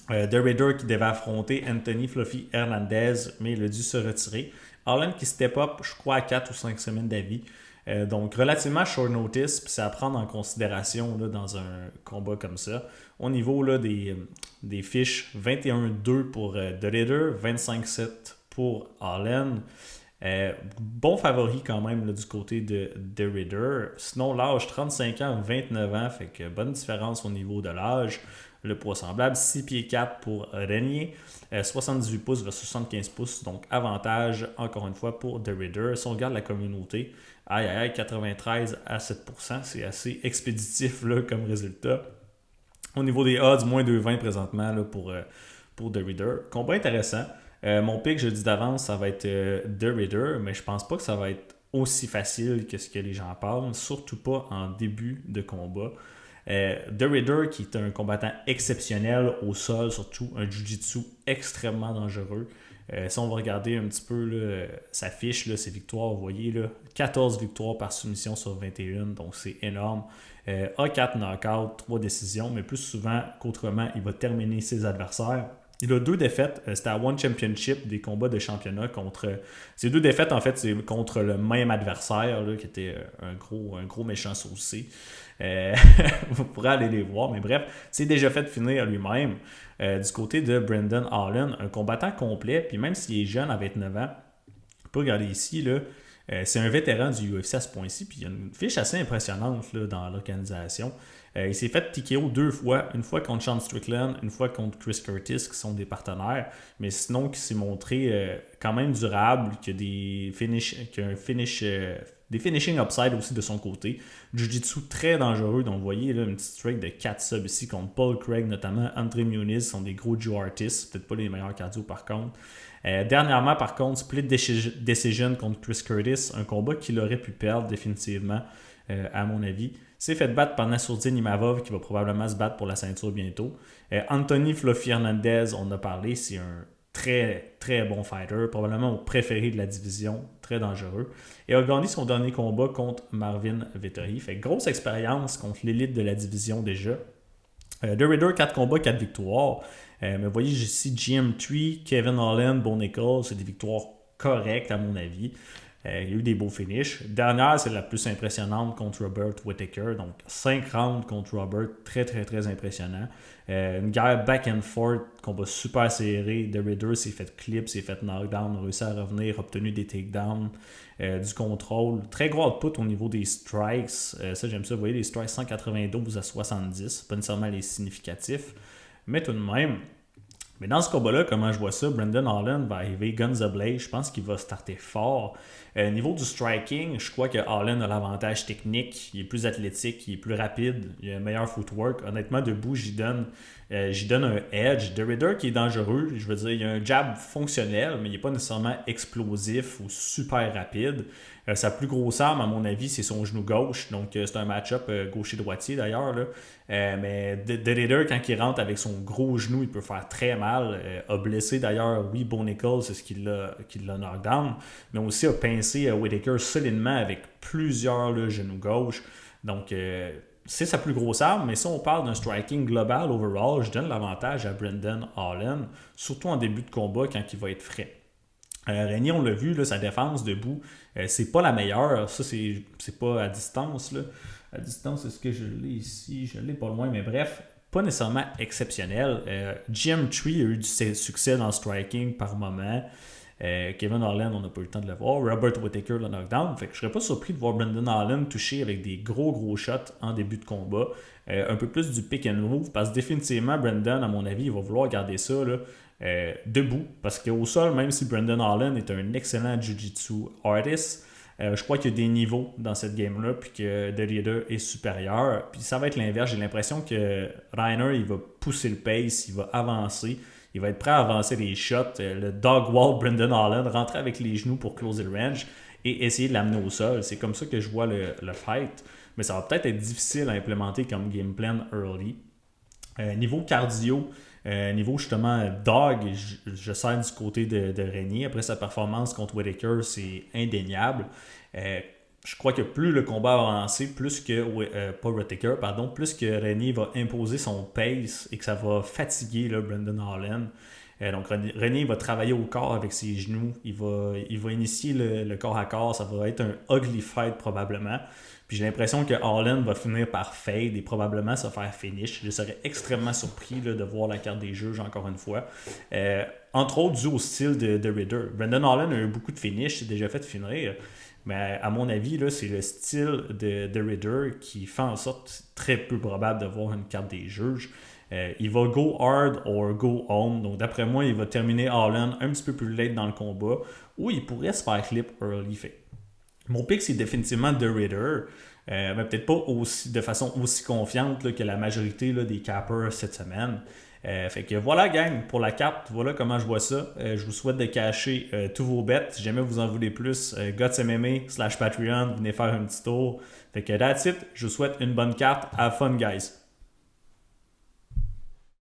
de Raider qui devait affronter Anthony Fluffy Hernandez, mais il a dû se retirer. Allen qui step up, je crois, à 4 ou 5 semaines d'avis. Donc relativement short notice, puis c'est à prendre en considération là, dans un combat comme ça. Au niveau là, des fiches, 21-2 pour The Raider, 25-7 pour Allen. Bon favori quand même là, du côté de The Raider. Sinon, l'âge 35 ans, 29 ans, fait que bonne différence au niveau de l'âge. Le poids semblable, 6 pieds 4 pour Renier, 78 pouces versus 75 pouces, donc avantage encore une fois pour The Raider. Si on regarde la communauté, 93 à 7%, c'est assez expéditif là, comme résultat. Au niveau des odds, moins 2,20 présentement là, pour The Raider. Combat intéressant. Mon pick, je dis d'avance, ça va être The Raider, mais je pense pas que ça va être aussi facile que ce que les gens parlent, surtout pas en début de combat. The Raider, qui est un combattant exceptionnel au sol, surtout un jiu-jitsu extrêmement dangereux. Si on va regarder un petit peu là, sa fiche, là, ses victoires, vous voyez, là, 14 victoires par soumission sur 21, donc c'est énorme. A4 knockouts, 3 décisions, mais plus souvent qu'autrement, il va terminer ses adversaires. Il a 2 défaites, c'était à One Championship, des combats de championnat contre... Ces 2 défaites, en fait, c'est contre le même adversaire, là, qui était un gros méchant saucé. Vous pourrez aller les voir, mais bref, c'est déjà fait finir lui-même. Du côté de Brendan Allen, un combattant complet, puis même s'il est jeune à 29 ans, on peut regarder ici, là, c'est un vétéran du UFC à ce point-ci, puis il y a une fiche assez impressionnante là, dans l'organisation. Il s'est fait TKO 2 fois, une fois contre Sean Strickland, une fois contre Chris Curtis, qui sont des partenaires, mais sinon qui s'est montré quand même durable, qui a des des finishing upside aussi de son côté. Jiu-Jitsu très dangereux, donc vous voyez là, une petite streak de 4 subs ici contre Paul Craig, notamment Andre Muniz, sont des gros Jiu artists, peut-être pas les meilleurs cardio par contre. Dernièrement, par contre, split decision contre Chris Curtis, un combat qu'il aurait pu perdre définitivement, à mon avis. S'est fait battre par Nassourdine Imavov, qui va probablement se battre pour la ceinture bientôt. Anthony Fluffy Hernandez, on en a parlé, c'est un très très bon fighter, probablement mon préféré de la division, très dangereux. Et a gagné son dernier combat contre Marvin Vettori. Fait grosse expérience contre l'élite de la division déjà. The Raider, 4 combats, 4 victoires. Mais vous voyez ici GM3, Kevin Holland, Bo Nickal, c'est des victoires correctes à mon avis. Il y a eu des beaux finishes. Dernière, c'est la plus impressionnante contre Robert Whittaker. Donc 5 rounds contre Robert, très très très impressionnant. Une guerre back and forth, combat super serré. The Raider s'est fait clip, s'est fait knockdown, a réussi à revenir, obtenu des takedowns, du contrôle. Très gros output au niveau des strikes. Ça j'aime ça, vous voyez les strikes 192 à 70, pas nécessairement les significatifs, mais tout de même. Mais dans ce combat-là, comment je vois ça, Brendan Holland va arriver guns a-blaze. Je pense qu'il va starter fort. Niveau du striking, je crois que Holland a l'avantage technique. Il est plus athlétique, il est plus rapide, il a un meilleur footwork. Honnêtement, debout, j'y donne un edge. The Raider qui est dangereux, je veux dire, il a un jab fonctionnel, mais il n'est pas nécessairement explosif ou super rapide. Sa plus grosse arme, à mon avis, c'est son genou gauche. Donc, c'est un match-up gaucher-droitier d'ailleurs. Mais The Raider, quand il rentre avec son gros genou, il peut faire très mal. A blessé d'ailleurs, oui, Bo Nickal, c'est ce qui l'a knockdown. Mais aussi a pincé Whittaker solidement avec plusieurs genoux gauche. Donc, c'est sa plus grosse arme. Mais si on parle d'un striking global, overall, je donne l'avantage à Brendan Holland, surtout en début de combat quand il va être frais. Régnier, on l'a vu, là, sa défense debout, c'est pas la meilleure. Ça, c'est pas à distance. Là. À distance, est-ce que je l'ai ici? Je l'ai pas loin, mais bref, pas nécessairement exceptionnel. GM3 a eu du succès dans le striking par moment. Kevin Holland, on n'a pas eu le temps de le voir. Robert Whittaker, le knockdown. Fait que je serais pas surpris de voir Brendan Holland toucher avec des gros shots en début de combat. Un peu plus du pick and move, parce que définitivement, Brendan, à mon avis, il va vouloir garder ça là, debout. Parce qu'au sol, même si Brendan Holland est un excellent jiu-jitsu artist, je crois qu'il y a des niveaux dans cette game-là, puis que The Raider est supérieur. Puis ça va être l'inverse. J'ai l'impression que Reiner, il va pousser le pace, il va avancer. Il va être prêt à avancer les shots. Le dog wall Brendan Holland, rentrer avec les genoux pour closer le range et essayer de l'amener au sol. C'est comme ça que je vois le fight. Mais ça va peut-être être difficile à implémenter comme game plan early. Niveau cardio, niveau justement dog, je sers du côté de Régnier. Après sa performance contre Whittaker, c'est indéniable. Je crois que plus le combat va avancer, plus que pas Whittaker, pardon, plus que Régnier va imposer son pace et que ça va fatiguer là, Brendan Holland. Donc Régnier va travailler au corps avec ses genoux. Il va initier le corps à corps. Ça va être un ugly fight probablement. Puis j'ai l'impression que Holland va finir par fade et probablement se faire finish. Je serais extrêmement surpris là, de voir la carte des juges encore une fois. Entre autres dû au style de Raider. Brendan Holland a eu beaucoup de finish, c'est déjà fait finir. Mais à mon avis, là, c'est le style de Raider qui fait en sorte très peu probable de voir une carte des juges. Il va go hard or go home. Donc d'après moi, il va terminer Holland un petit peu plus late dans le combat ou il pourrait se faire clip early. Fait. Mon pick, c'est définitivement The Raider. Mais peut-être pas de façon aussi confiante là, que la majorité là, des cappers cette semaine. Fait que voilà gang, pour la carte, voilà comment je vois ça. Je vous souhaite de cacher tous vos bets. Si jamais vous en voulez plus, GutsMMA/Patreon, venez faire un petit tour. Fait que that's it, je vous souhaite une bonne carte. Have fun guys!